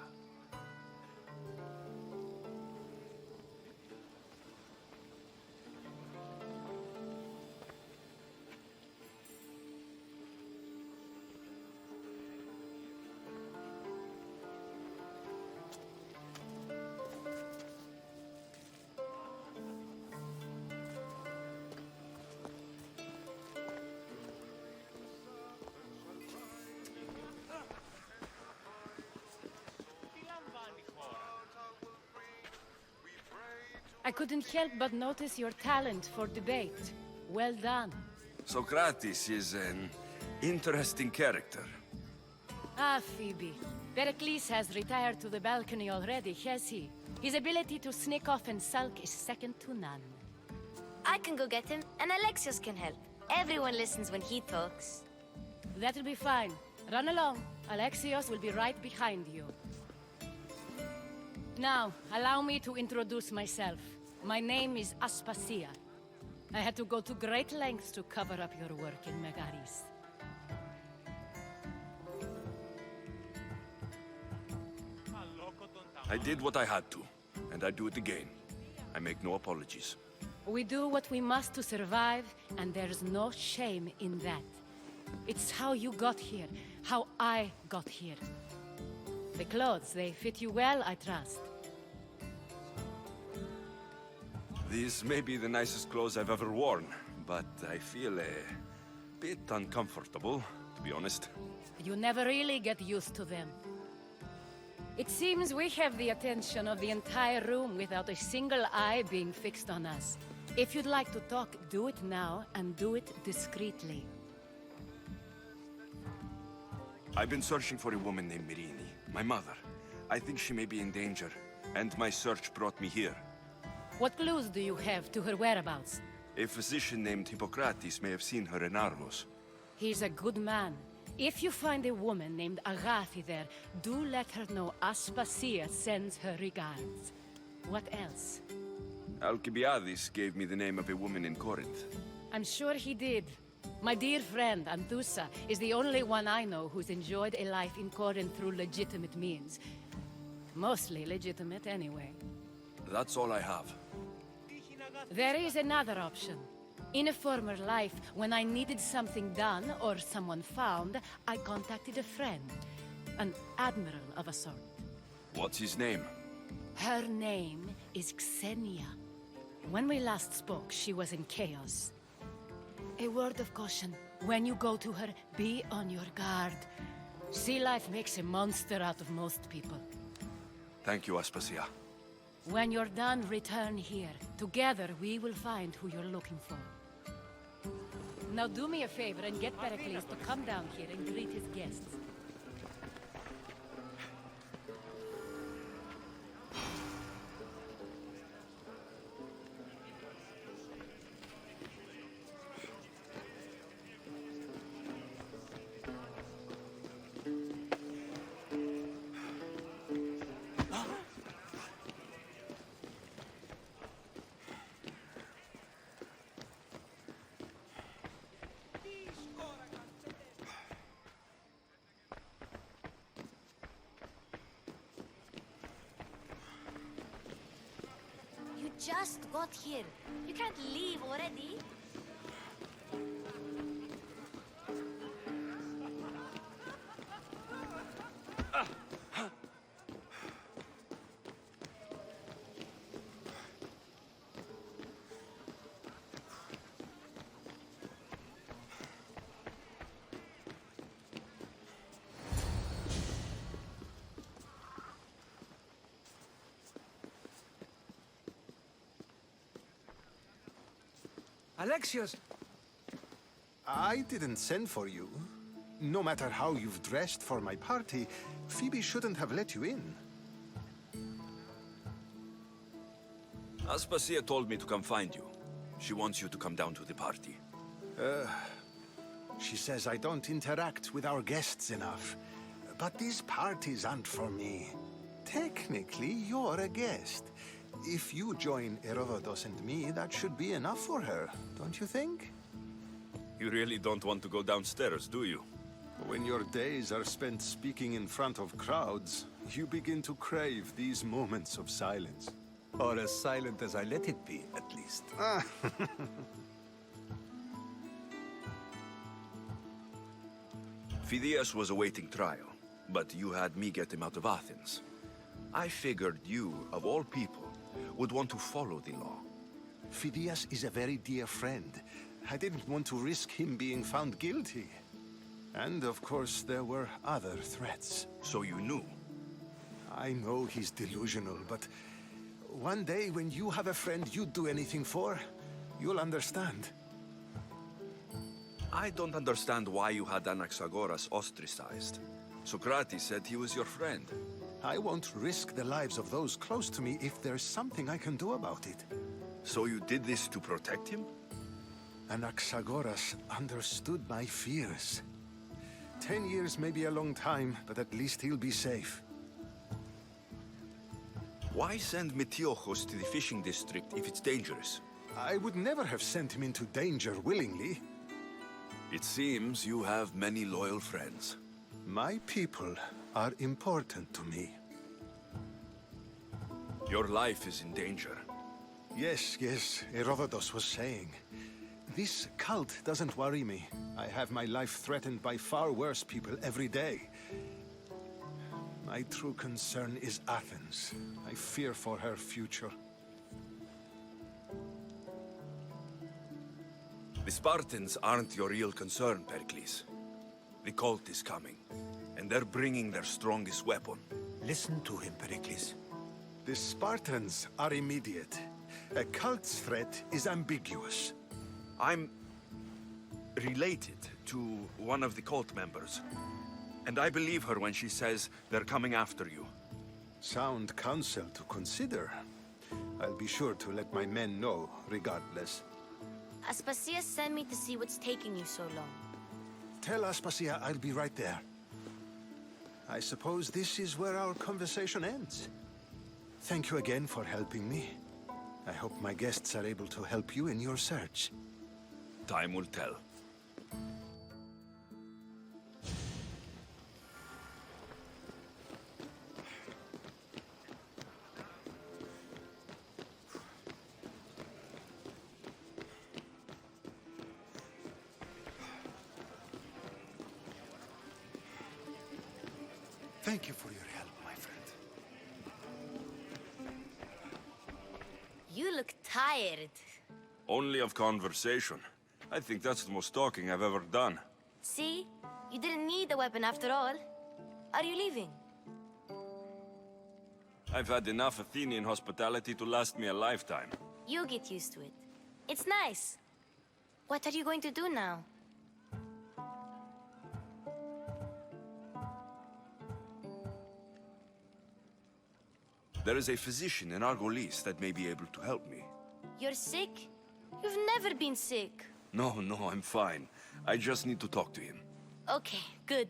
I couldn't help but notice your talent for debate. Well done. Socrates is an interesting character. Ah, Phoebe. Pericles has retired to the balcony already, has he? His ability to sneak off and sulk is second to none. I can go get him, and Alexios can help. Everyone listens when he talks. That'll be fine. Run along. Alexios will be right behind you. Now, allow me to introduce myself. My name is Aspasia. I had to go to great lengths to cover up your work in Megaris. I did what I had to, and I do it again. I make no apologies. We do what we must to survive, and there's no shame in that. It's how you got here, how I got here. The clothes, they fit you well, I trust. These may be the nicest clothes I've ever worn, but I feel a bit uncomfortable, to be honest. You never really get used to them. It seems we have the attention of the entire room without a single eye being fixed on us. If you'd like to talk, do it now, and do it discreetly. I've been searching for a woman named Mirini, my mother. I think she may be in danger, and my search brought me here. What clues do you have to her whereabouts? A physician named Hippocrates may have seen her in Argos. He's a good man. If you find a woman named Agathi there, do let her know Aspasia sends her regards. What else? Alcibiades gave me the name of a woman in Corinth. I'm sure he did. My dear friend, Anthusa, is the only one I know who's enjoyed a life in Corinth through legitimate means. Mostly legitimate, anyway. That's all I have. There is another option. In a former life, when I needed something done or someone found, I contacted a friend. An admiral of a sort. What's his name? Her name is Xenia. When we last spoke, she was in chaos. A word of caution. When you go to her, be on your guard. Sea life makes a monster out of most people. Thank you, Aspasia. When you're done, return here. Together, we will find who you're looking for. Now do me a favor and get Pericles to come down here and greet his guests. You just got here. You can't leave already. Alexios! I didn't send for you. No matter how you've dressed for my party, Phoebe shouldn't have let you in. Aspasia told me to come find you. She wants you to come down to the party. She says I don't interact with our guests enough. But these parties aren't for me. Technically, you're a guest. If you join Herodotus and me, that should be enough for her, don't you think? You really don't want to go downstairs, do you? When your days are spent speaking in front of crowds, you begin to crave these moments of silence. Or as silent as I let it be, at least. Phidias was awaiting trial, but you had me get him out of Athens. I figured you, of all people, would want to follow the law. Phidias is a very dear friend. I didn't want to risk him being found guilty. And of course, there were other threats. So you knew? I know he's delusional, but one day when you have a friend you'd do anything for, you'll understand. I don't understand why you had Anaxagoras ostracized. Socrates said he was your friend. I won't risk the lives of those close to me if there's something I can do about it. So you did this to protect him? Anaxagoras understood my fears. 10 years may be a long time, but at least he'll be safe. Why send Metiochos to the fishing district if it's dangerous? I would never have sent him into danger willingly. It seems you have many loyal friends. My people are important to me. Your life is in danger. Yes, Herodotus was saying. This cult doesn't worry me. I have my life threatened by far worse people every day. My true concern is Athens. I fear for her future. The Spartans aren't your real concern, Pericles. The cult is coming, and they're bringing their strongest weapon. Listen to him, Pericles. The Spartans are immediate. A cult's threat is ambiguous. I'm related to one of the cult members, and I believe her when she says they're coming after you. Sound counsel to consider. I'll be sure to let my men know, regardless. Aspasia sent me to see what's taking you so long. Tell Aspasia I'll be right there. I suppose this is where our conversation ends. Thank you again for helping me. I hope my guests are able to help you in your search. Time will tell. Thank you for your help, my friend. You look tired. Only of conversation. I think that's the most talking I've ever done. See? You didn't need the weapon after all. Are you leaving? I've had enough Athenian hospitality to last me a lifetime. You get used to it. It's nice. What are you going to do now? There is a physician in Argolis that may be able to help me. You're sick? You've never been sick. No, I'm fine. I just need to talk to him. Okay, good.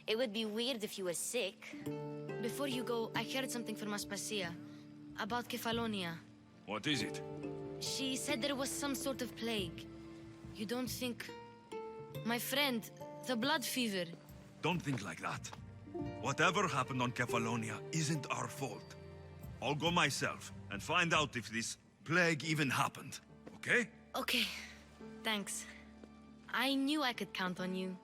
It would be weird if you were sick. Before you go, I heard something from Aspasia about Kefalonia. What is it? She said there was some sort of plague. You don't think... My friend, the blood fever. Don't think like that. Whatever happened on Kefalonia isn't our fault. I'll go myself and find out if this plague even happened, okay? Okay, thanks. I knew I could count on you.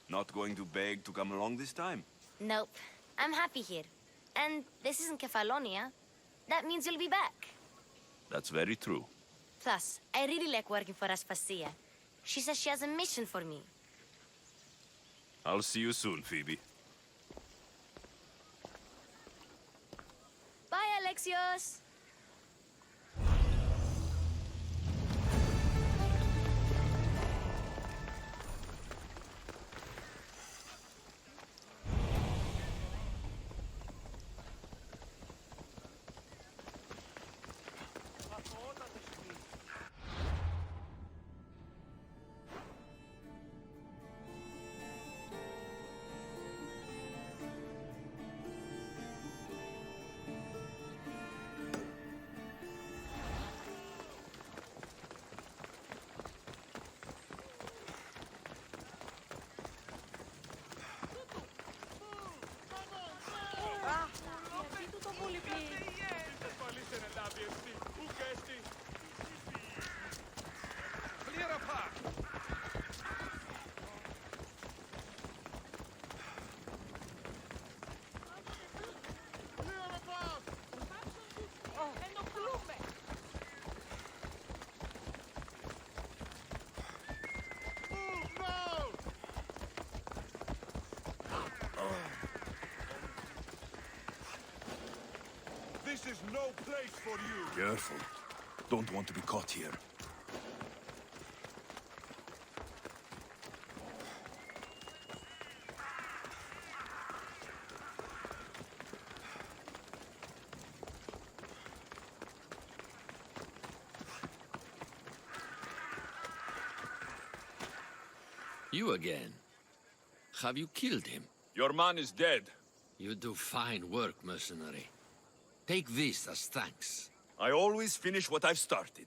Not going to beg to come along this time? Nope. I'm happy here. And this isn't Kefalonia. That means you'll be back. That's very true. Plus, I really like working for Aspasia. She says she has a mission for me. I'll see you soon, Phoebe. Bye, Alexios! This is no place for you! Careful. Don't want to be caught here. You again. Have you killed him? Your man is dead. You do fine work, mercenary. Take this as thanks. I always finish what I've started.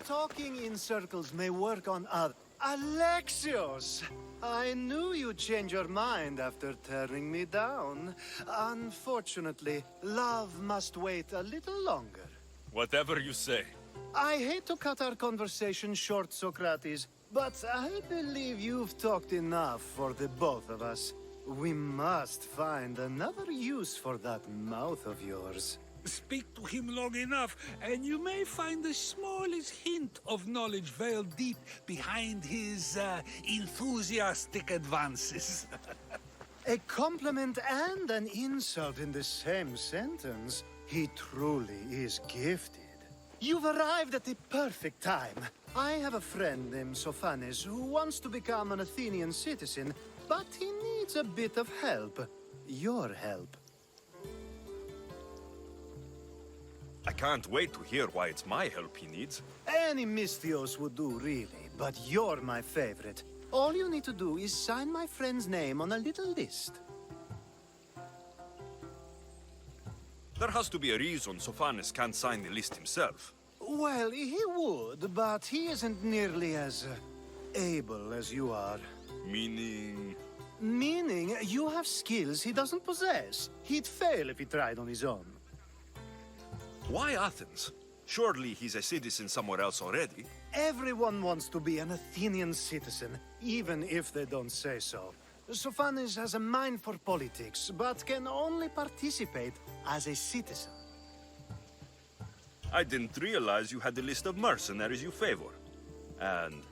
Talking in circles may work on others. Alexios! I knew you'd change your mind after turning me down. Unfortunately, love must wait a little longer. Whatever you say. I hate to cut our conversation short, Socrates, but I believe you've talked enough for the both of us. We must find another use for that mouth of yours. Speak to him long enough, and you may find the smallest hint of knowledge veiled deep behind his enthusiastic advances. A compliment and an insult in the same sentence. He truly is gifted. You've arrived at the perfect time. I have a friend named Sophanes who wants to become an Athenian citizen, but he needs a bit of help. Your help. I can't wait to hear why it's my help he needs. Any Misthios would do, really, but you're my favorite. All you need to do is sign my friend's name on a little list. There has to be a reason Sophanes can't sign the list himself. Well, he would, but he isn't nearly as able as you are. Meaning? Meaning you have skills he doesn't possess. He'd fail if he tried on his own. Why Athens? Surely he's a citizen somewhere else already. Everyone wants to be an Athenian citizen, even if they don't say so. Sophanes has a mind for politics, but can only participate as a citizen. I didn't realize you had a list of mercenaries you favor. And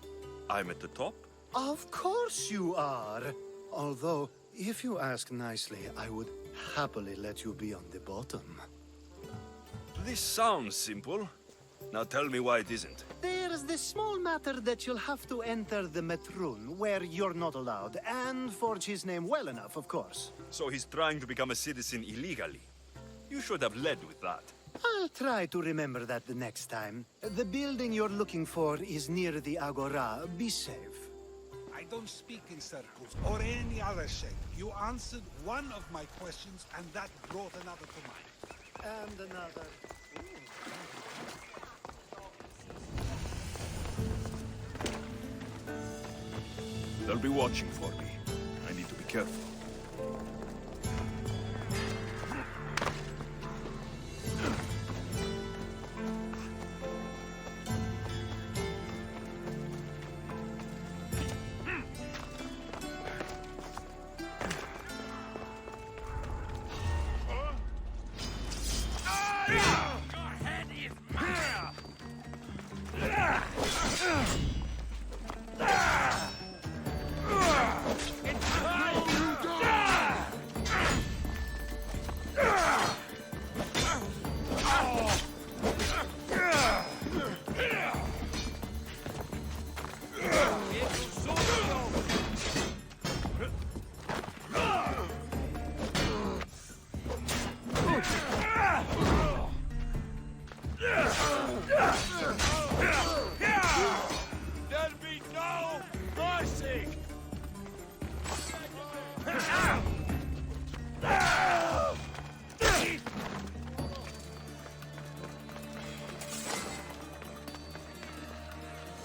I'm at the top? Of course you are. Although, if you ask nicely, I would happily let you be on the bottom. This sounds simple. Now tell me why it isn't. There's the small matter that you'll have to enter the Metroon, where you're not allowed, and forge his name well enough, of course. So he's trying to become a citizen illegally. You should have led with that. I'll try to remember that the next time. The building you're looking for is near the Agora. Be safe. I don't speak in circles or any other shape. You answered one of my questions, and that brought another to mind. And another. They'll be watching for me. I need to be careful.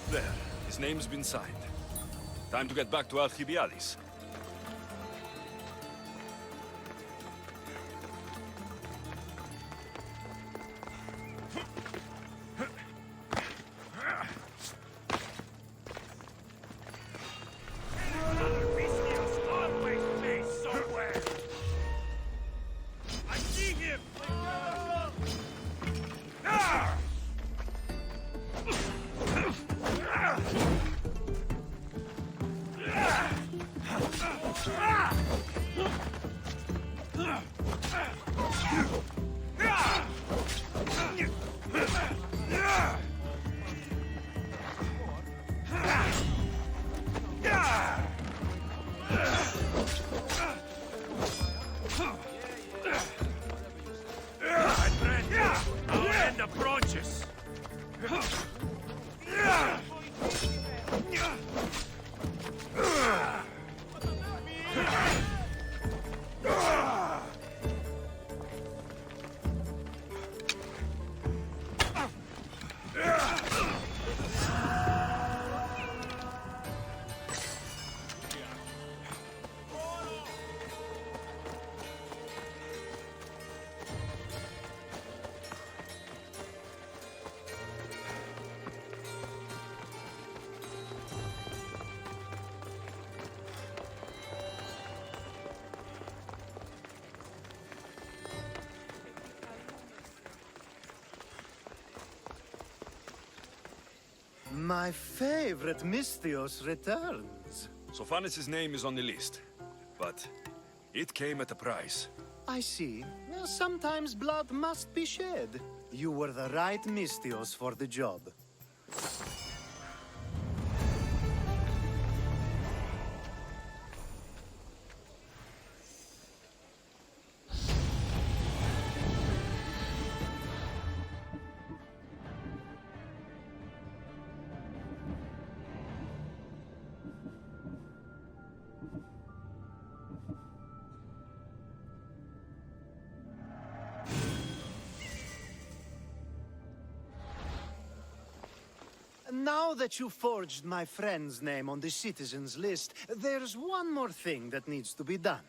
There. His name's been signed. Time to get back to Alcibiades. My favorite Misthios returns. Sophanis' name is on the list, but it came at a price. I see. Well, sometimes blood must be shed. You were the right Misthios for the job. Now that you forged my friend's name on the citizens list, there's one more thing that needs to be done.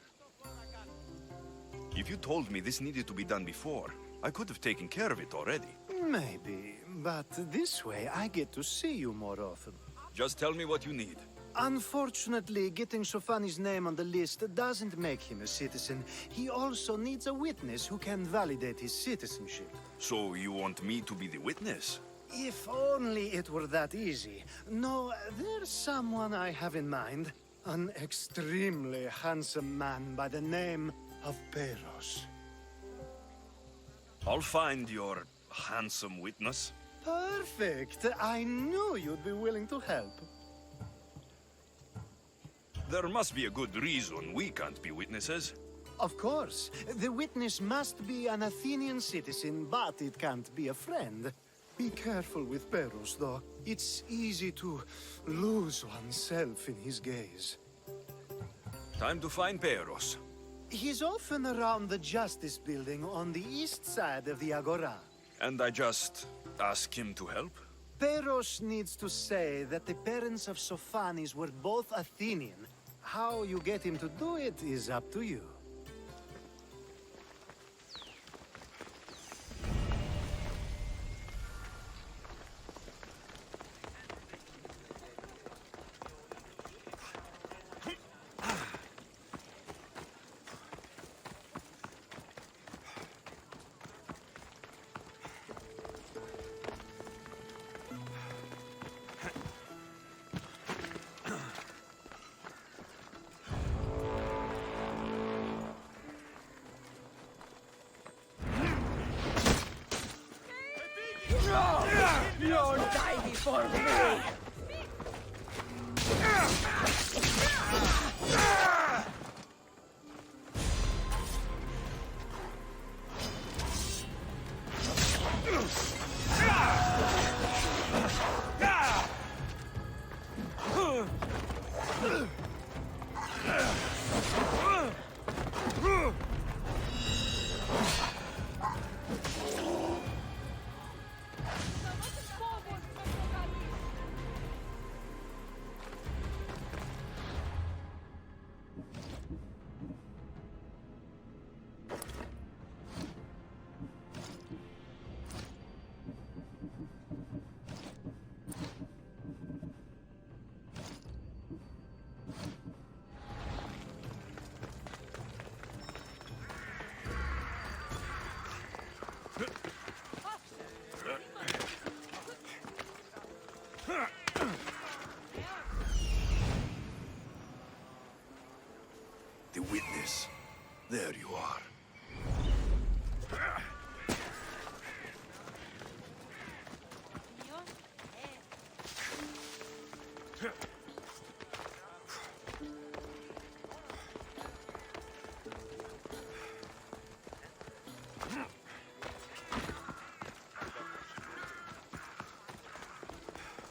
If you told me this needed to be done before, I could have taken care of it already. Maybe, but this way I get to see you more often. Just tell me what you need. Unfortunately, getting Sofani's name on the list doesn't make him a citizen. He also needs a witness who can validate his citizenship. So you want me to be the witness? If only it were that easy. No, there's someone I have in mind. An extremely handsome man by the name of Peros. I'll find your handsome witness. Perfect. I knew you'd be willing to help. There must be a good reason we can't be witnesses. Of course. The witness must be an Athenian citizen, but it can't be a friend. Be careful with Peros, though. It's easy to lose oneself in his gaze. Time to find Peros. He's often around the Justice Building on the east side of the Agora. And I just ask him to help? Peros needs to say that the parents of Sophanis were both Athenian. How you get him to do it is up to you. You'll die before me! The witness. There you are.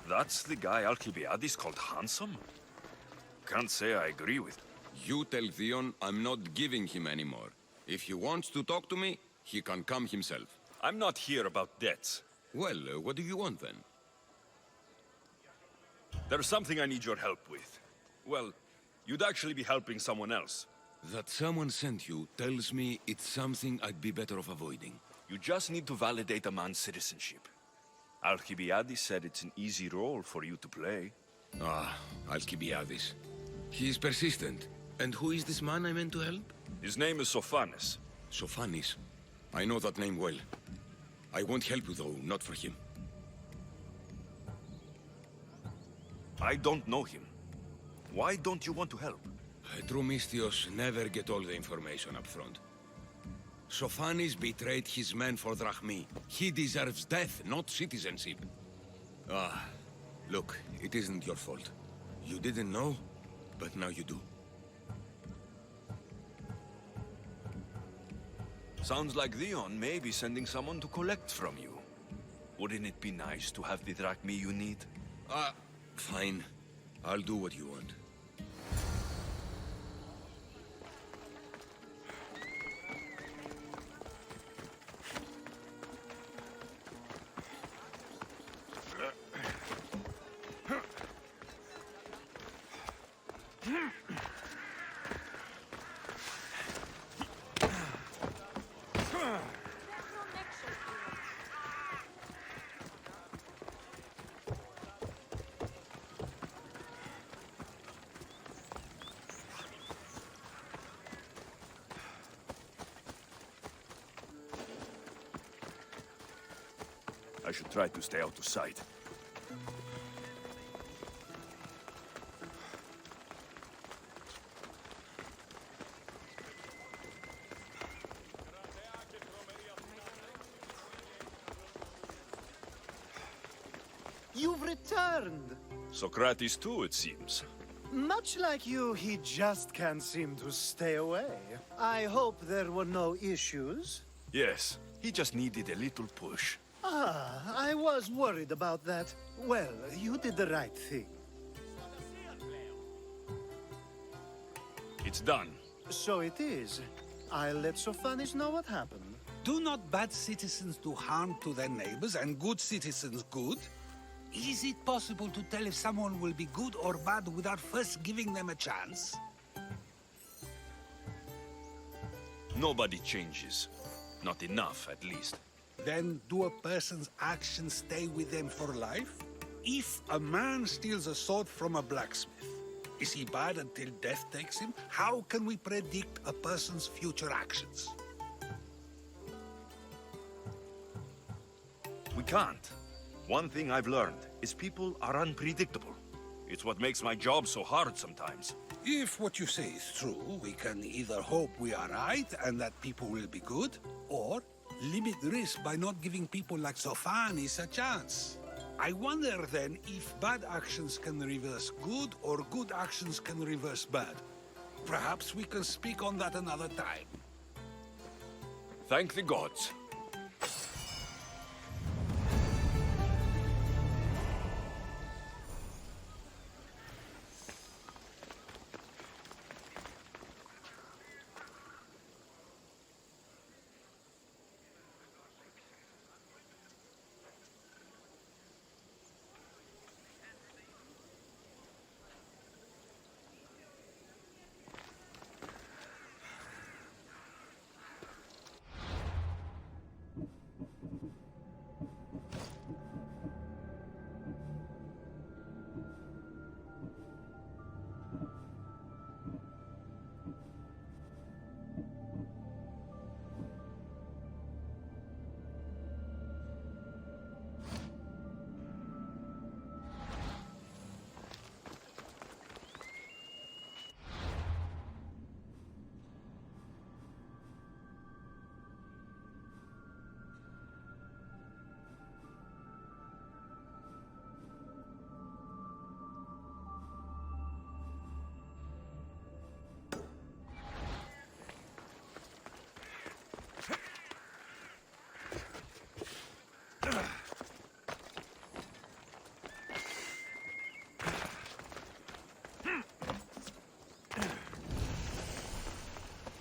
That's the guy Alcibiades called handsome? Can't say I agree with. You tell Theon I'm not giving him any more. If he wants to talk to me, he can come himself. I'm not here about debts. Well, what do you want then? There's something I need your help with. Well, you'd actually be helping someone else. That someone sent you tells me it's something I'd be better off avoiding. You just need to validate a man's citizenship. Alcibiades said it's an easy role for you to play. Ah, Alcibiades. He's persistent. And who is this man I meant to help? His name is Sophanis. Sophanis? I know that name well. I won't help you, though, not for him. I don't know him. Why don't you want to help? True Mystios never get all the information up front. Sophanis betrayed his men for Drachmi. He deserves death, not citizenship. Ah, look, it isn't your fault. You didn't know, but now you do. Sounds like Theon may be sending someone to collect from you. Wouldn't it be nice to have the drachmi you need? Fine. I'll do what you want. I should try to stay out of sight. You've returned. Socrates too, it seems. Much like you, he just can't seem to stay away. I hope there were no issues. Yes, he just needed a little push. Ah, I was worried about that. Well, you did the right thing. It's done. So it is. I'll let Sophanis know what happened. Do not bad citizens do harm to their neighbors and good citizens good? Is it possible to tell if someone will be good or bad without first giving them a chance? Nobody changes. Not enough, at least. Then do a person's actions stay with them for life? If a man steals a sword from a blacksmith, is he bad until death takes him? How can we predict a person's future actions? We can't. One thing I've learned is people are unpredictable. It's what makes my job so hard sometimes. If what you say is true, we can either hope we are right and that people will be good, or limit risk by not giving people like Sophanis a chance. I wonder then if bad actions can reverse good or good actions can reverse bad. Perhaps we can speak on that another time. Thank the gods.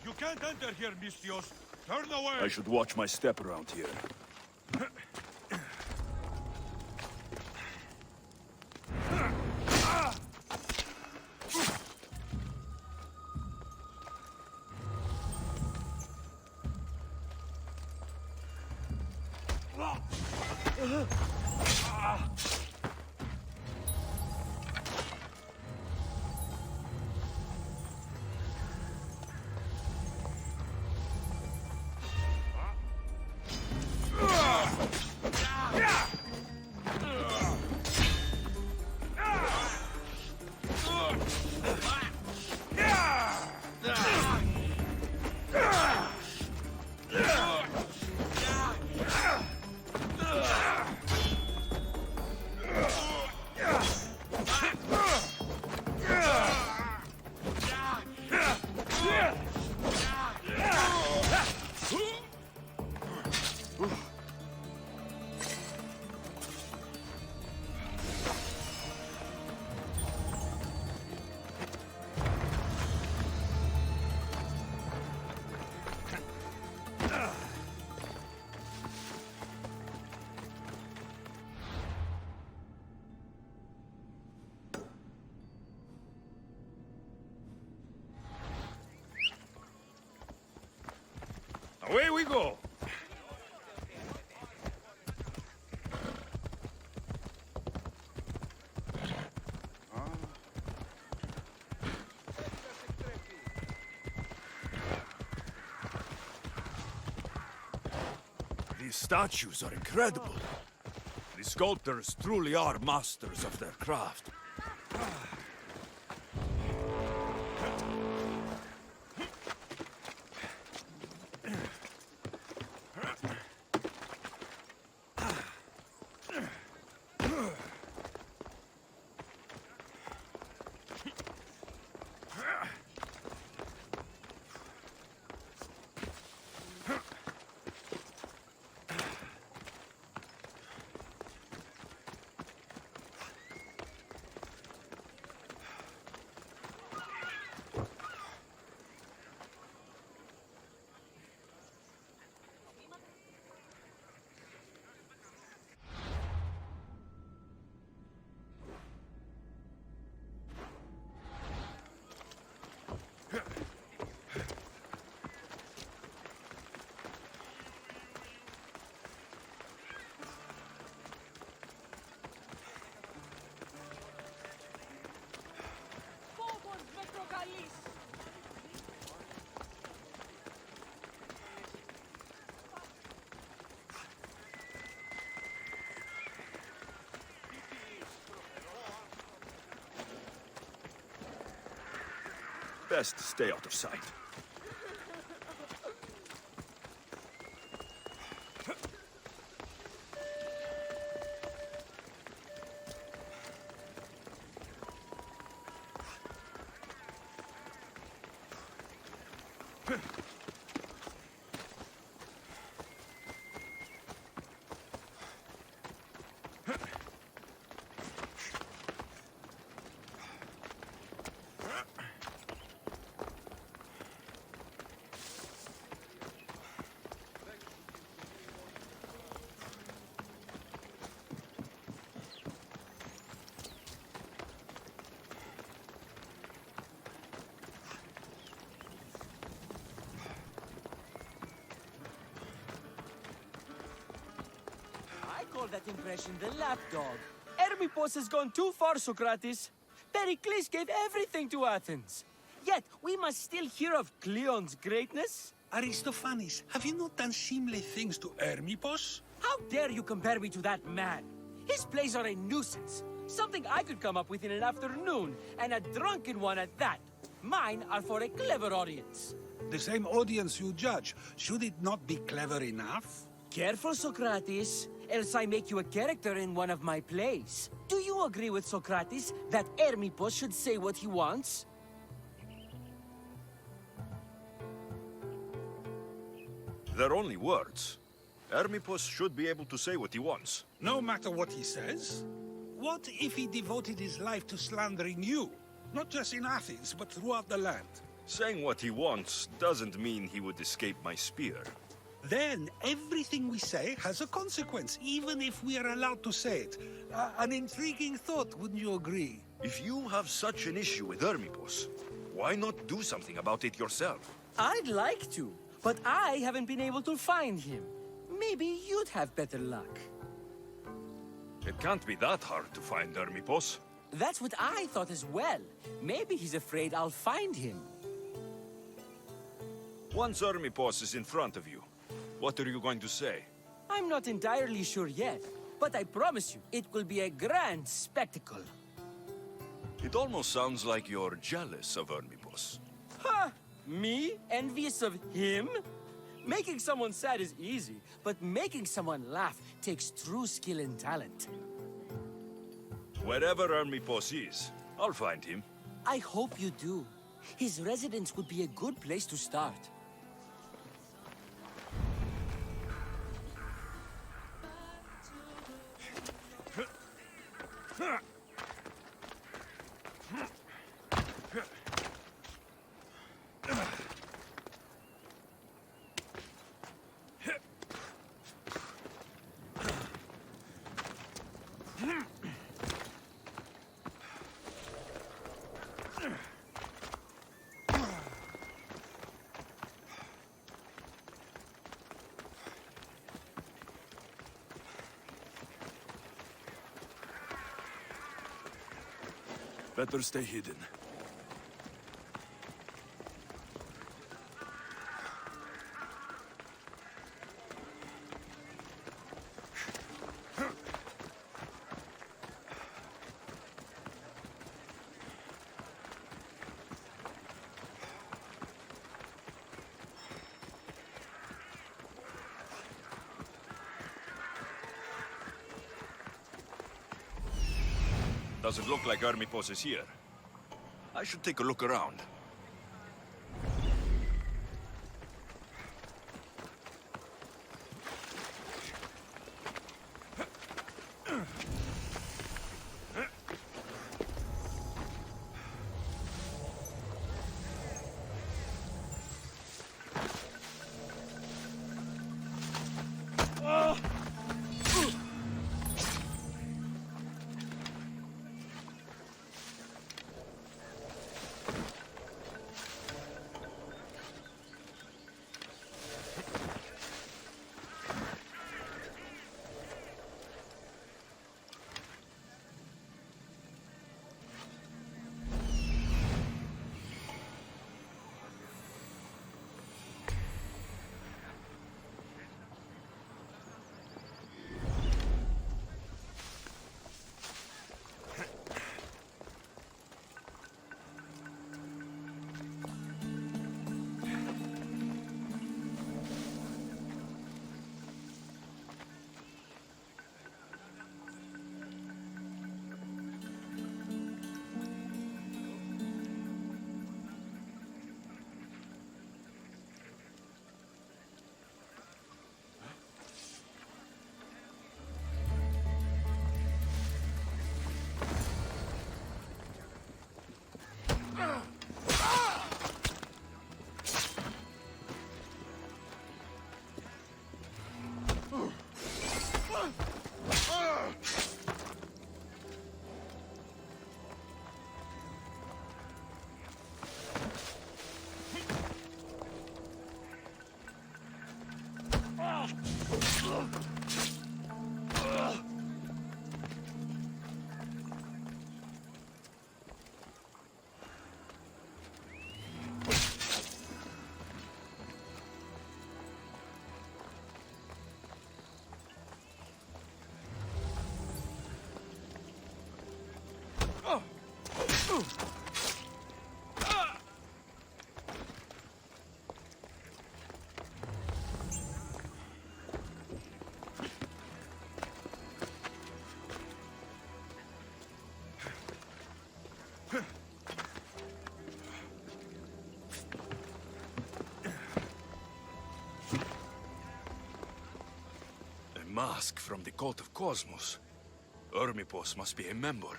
You can't enter here, Mystios. Turn away! I should watch my step around here. Away we go! These statues are incredible. The sculptors truly are masters of their craft. Best to stay out of sight. I call that impression the lapdog. Hermippos has gone too far, Socrates. Pericles gave everything to Athens. Yet, we must still hear of Cleon's greatness. Aristophanes, have you not done seemly things to Hermippos? How dare you compare me to that man? His plays are a nuisance. Something I could come up with in an afternoon, and a drunken one at that. Mine are for a clever audience. The same audience you judge. Should it not be clever enough? Careful, Socrates, else I make you a character in one of my plays. Do you agree with Socrates that Hermippos should say what he wants? They're only words. Hermippos should be able to say what he wants. No matter what he says? What if he devoted his life to slandering you? Not just in Athens, but throughout the land. Saying what he wants doesn't mean he would escape my spear. Then everything we say has a consequence, even if we are allowed to say it. An intriguing thought, wouldn't you agree? If you have such an issue with Hermippos, why not do something about it yourself? I'd like to, but I haven't been able to find him. Maybe you'd have better luck. It can't be that hard to find Hermippos. That's what I thought as well. Maybe he's afraid I'll find him. Once Hermippos is in front of you, what are you going to say? I'm not entirely sure yet, but I promise you, it will be a grand spectacle. It almost sounds like you're jealous of Hermippos. Ha! Me? Envious of him? Making someone sad is easy, but making someone laugh takes true skill and talent. Wherever Hermippos is, I'll find him. I hope you do. His residence would be a good place to start. Better stay hidden. Doesn't look like army post is here. I should take a look around. A mask from the Cult of Cosmos. Ermipos must be a member.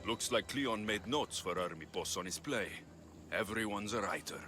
Looks like Cleon made notes for Ermipos on his play. Everyone's a writer.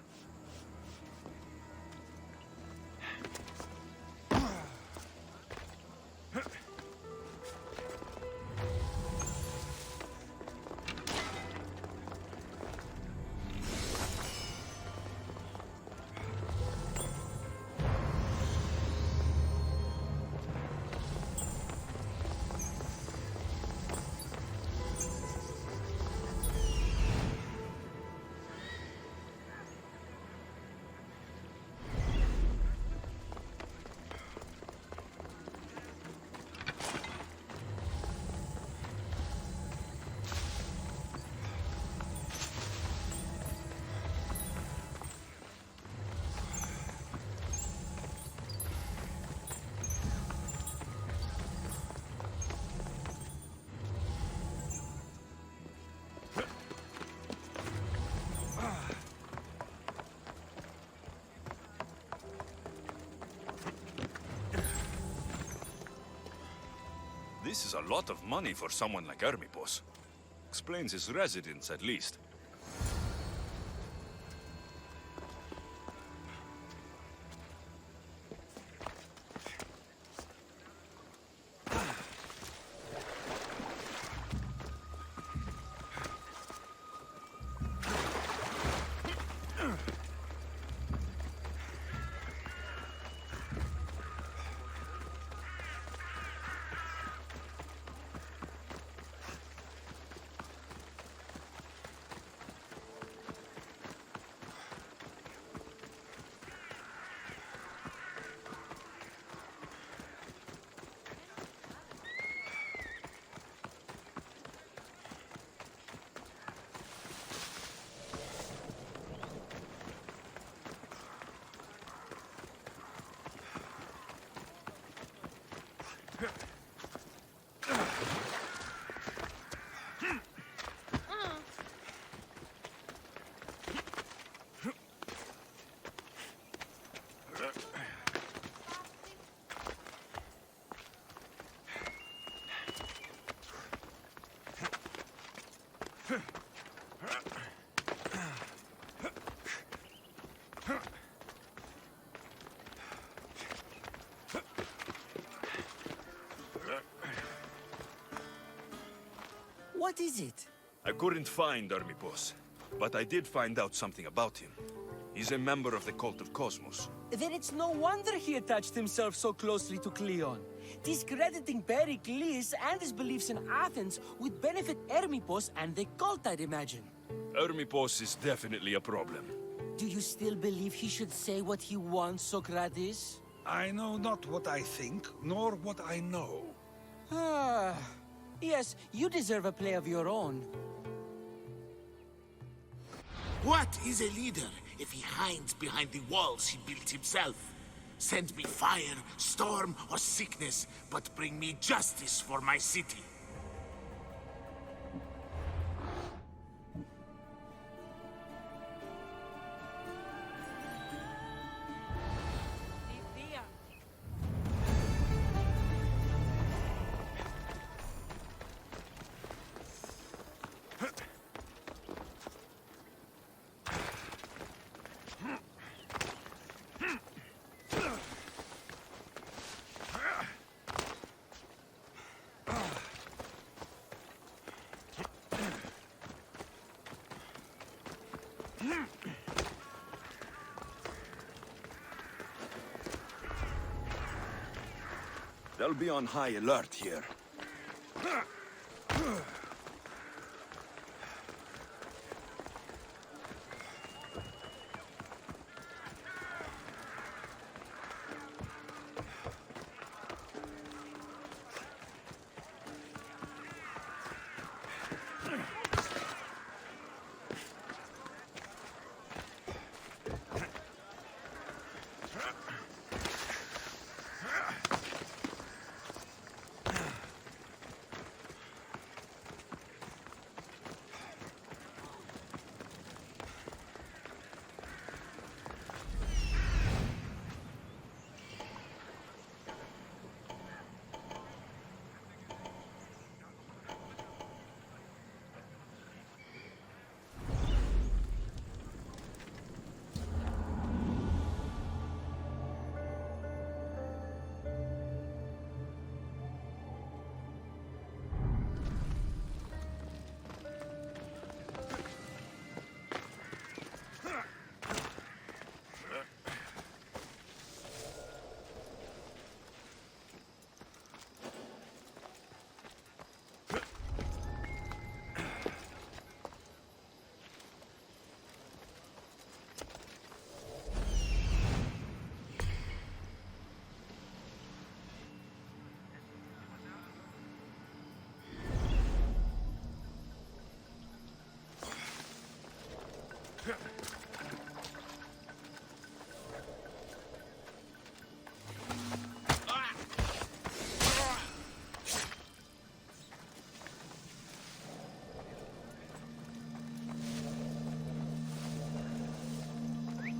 This is a lot of money for someone like Ermipos. Explains his residence, at least. What is it? I couldn't find Hermipos, but I did find out something about him. He's a member of the cult of Cosmos. Then it's no wonder he attached himself so closely to Cleon. Discrediting Pericles and his beliefs in Athens would benefit Hermipos and the cult, I'd imagine. Hermipos is definitely a problem. Do you still believe he should say what he wants, Socrates? I know not what I think, nor what I know. Ah, yes, you deserve a play of your own. What is a leader if he hides behind the walls he built himself? Send me fire, storm, or sickness, but bring me justice for my city. They'll be on high alert here.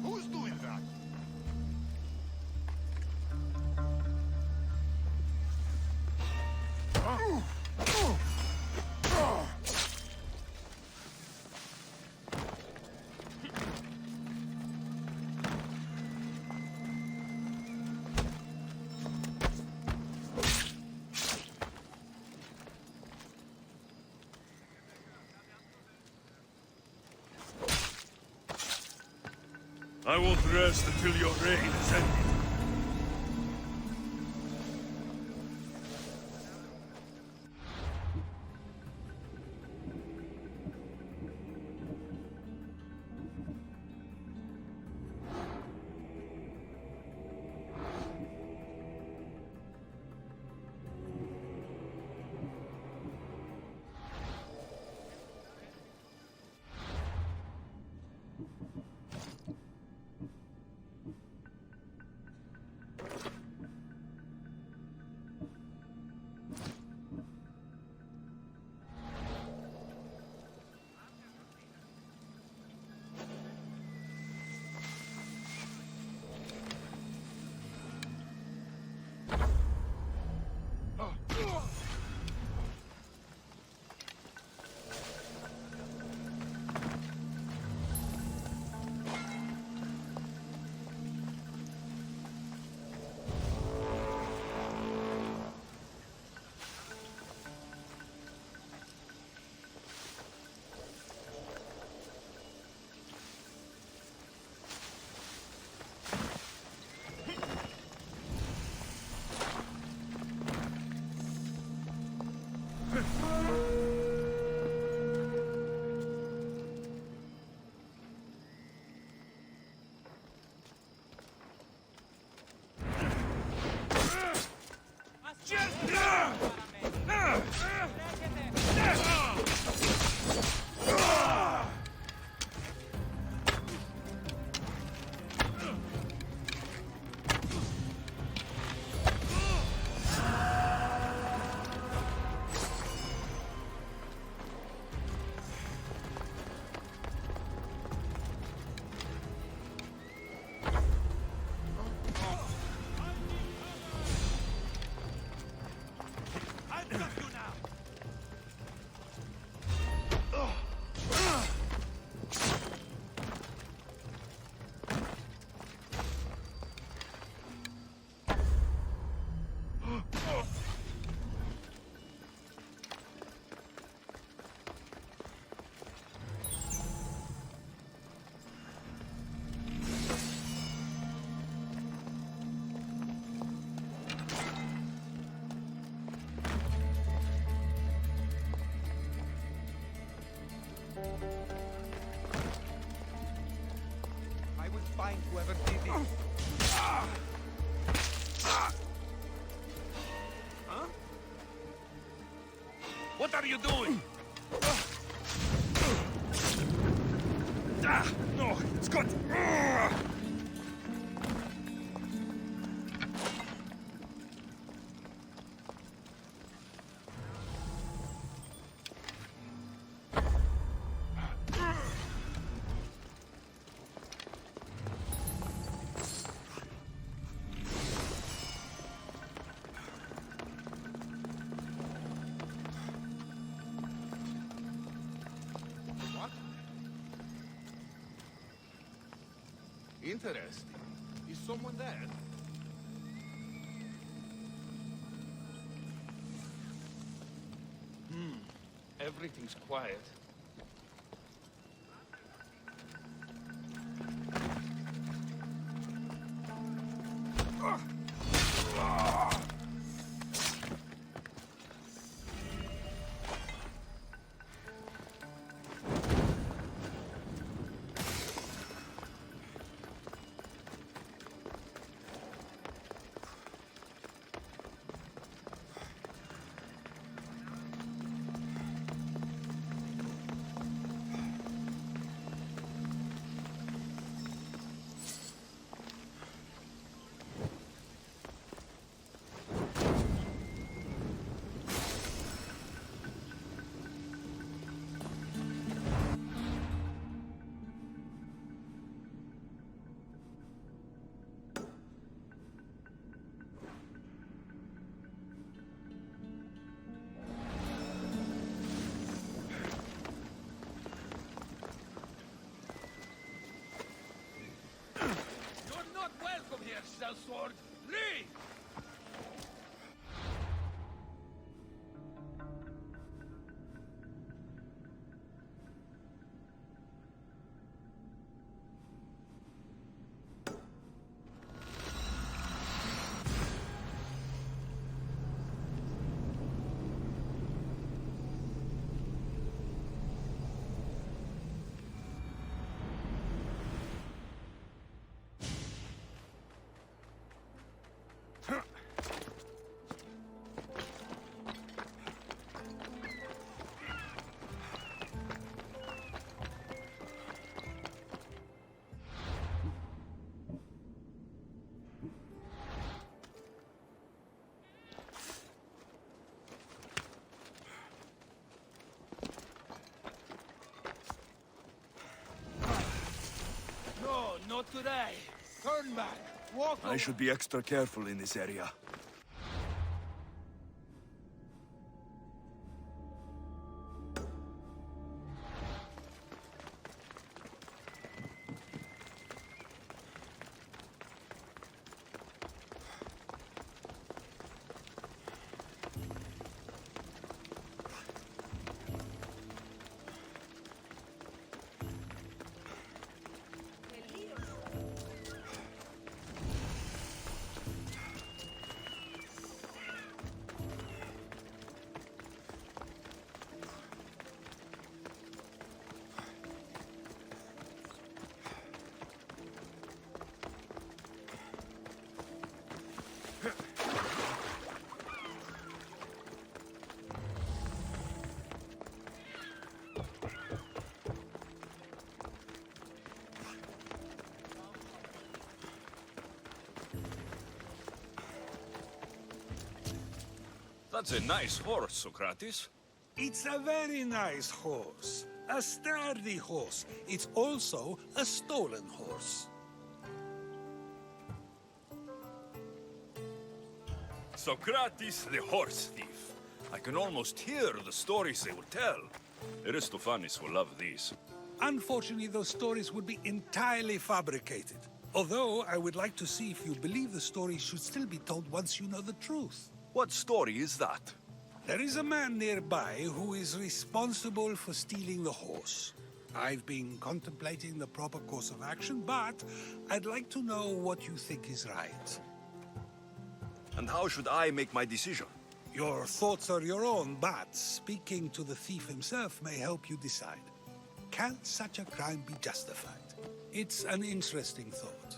Who's doing that? I won't rest until your reign is ended. are you doing? Ah, no, it's got... Interesting. Is someone there? Everything's quiet. Sword, leave! No, not today. Turn back. Walk I should be extra careful in this area. That's a nice horse, Socrates. It's a very nice horse. A sturdy horse. It's also a stolen horse. Socrates, the horse thief. I can almost hear the stories they will tell. Aristophanes will love these. Unfortunately, those stories would be entirely fabricated. Although, I would like to see if you believe the stories should still be told once you know the truth. What story is that? There is a man nearby who is responsible for stealing the horse. I've been contemplating the proper course of action, but I'd like to know what you think is right. And how should I make my decision? Your thoughts are your own, but speaking to the thief himself may help you decide. Can such a crime be justified? It's an interesting thought.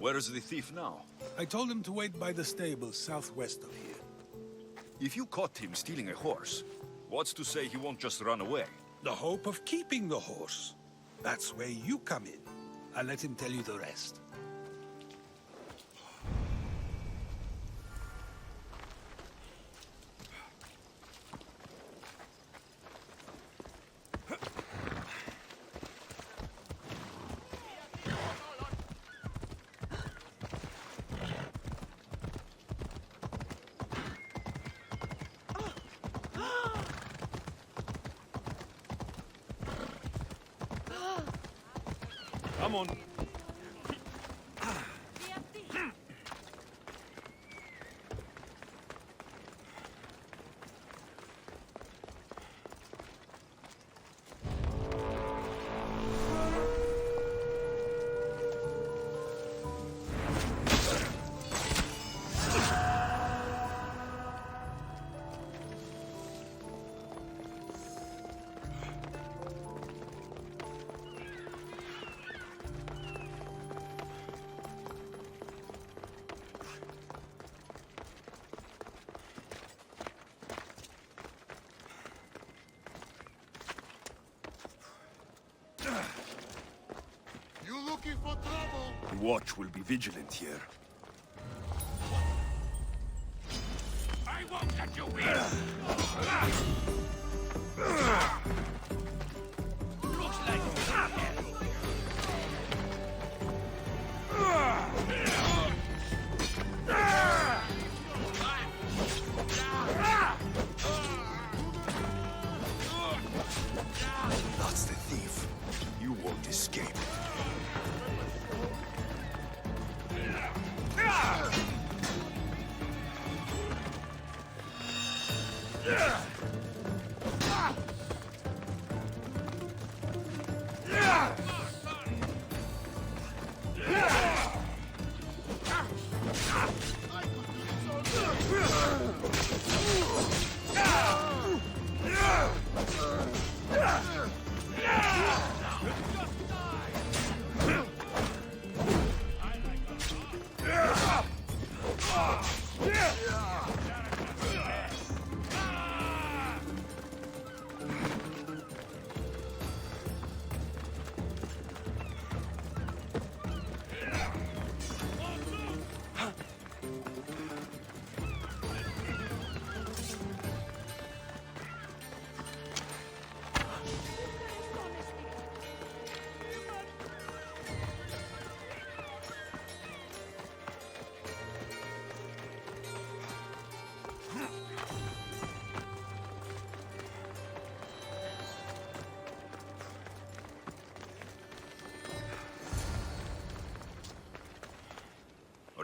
Where is the thief now? I told him to wait by the stables southwest of here. If you caught him stealing a horse, What's to say he won't just run away? The hope of keeping the horse. That's where you come in. I'll let him tell you the rest. Come on. You looking for trouble? The watch will be vigilant here. I won't let you win! Looks like That's the thief. You won't escape.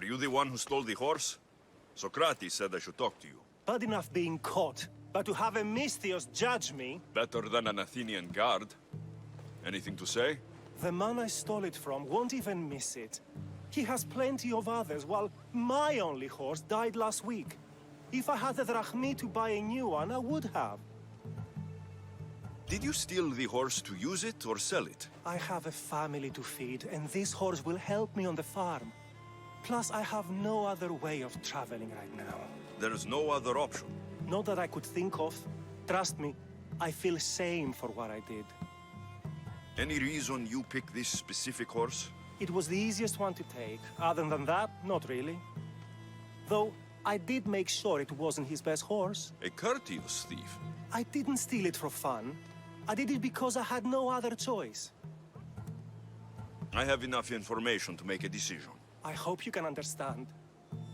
Are you the one who stole the horse? Socrates said I should talk to you. Bad enough being caught, but to have a Misthios judge me... Better than an Athenian guard. Anything to say? The man I stole it from won't even miss it. He has plenty of others, while my only horse died last week. If I had the drachmi to buy a new one, I would have. Did you steal the horse to use it or sell it? I have a family to feed, and this horse will help me on the farm. Plus, I have no other way of traveling right now. There is no other option. Not that I could think of. Trust me, I feel shame for what I did. Any reason you picked this specific horse? It was the easiest one to take. Other than that, not really. Though, I did make sure it wasn't his best horse. A courteous thief. I didn't steal it for fun. I did it because I had no other choice. I have enough information to make a decision. I hope you can understand.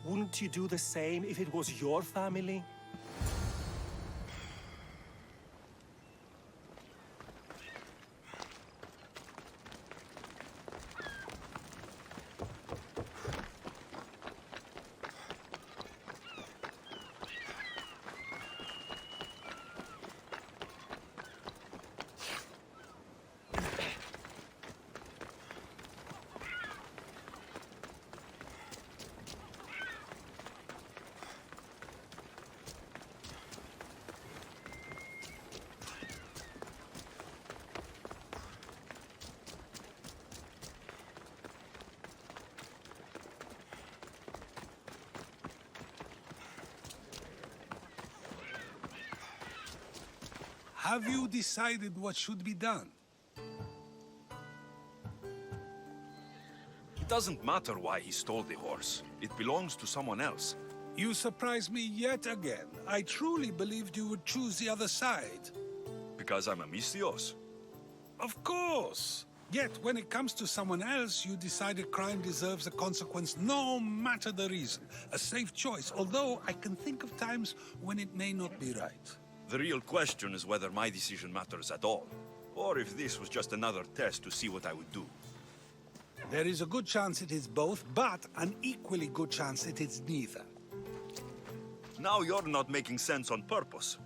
Wouldn't you do the same if it was your family? Have you decided what should be done? It doesn't matter why he stole the horse. It belongs to someone else. You surprise me yet again. I truly believed you would choose the other side. Because I'm a Misthios. Of course. Yet, when it comes to someone else, you decide a crime deserves a consequence no matter the reason. A safe choice, although I can think of times when it may not be right. The real question is whether my decision matters at all, or if this was just another test to see what I would do. There is a good chance it is both, but an equally good chance it is neither. Now you're not making sense on purpose.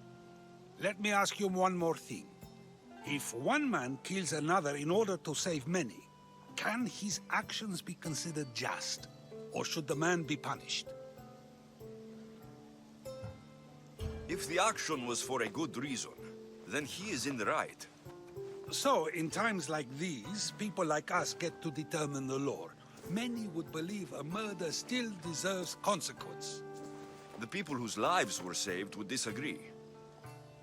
Let me ask you one more thing. If one man kills another in order to save many, can his actions be considered just? Or should the man be punished? If the action was for a good reason, then he is in the right. So, in times like these, people like us get to determine the law. Many would believe a murder still deserves consequence. The people whose lives were saved would disagree.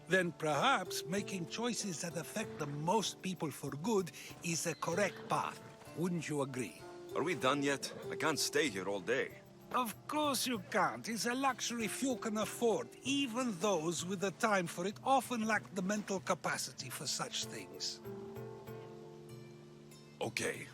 Then perhaps making choices that affect the most people for good is a correct path. Wouldn't you agree? Are we done yet? I can't stay here all day. Of course you can't. It's a luxury few can afford. Even those with the time for it often lack the mental capacity for such things. Okay,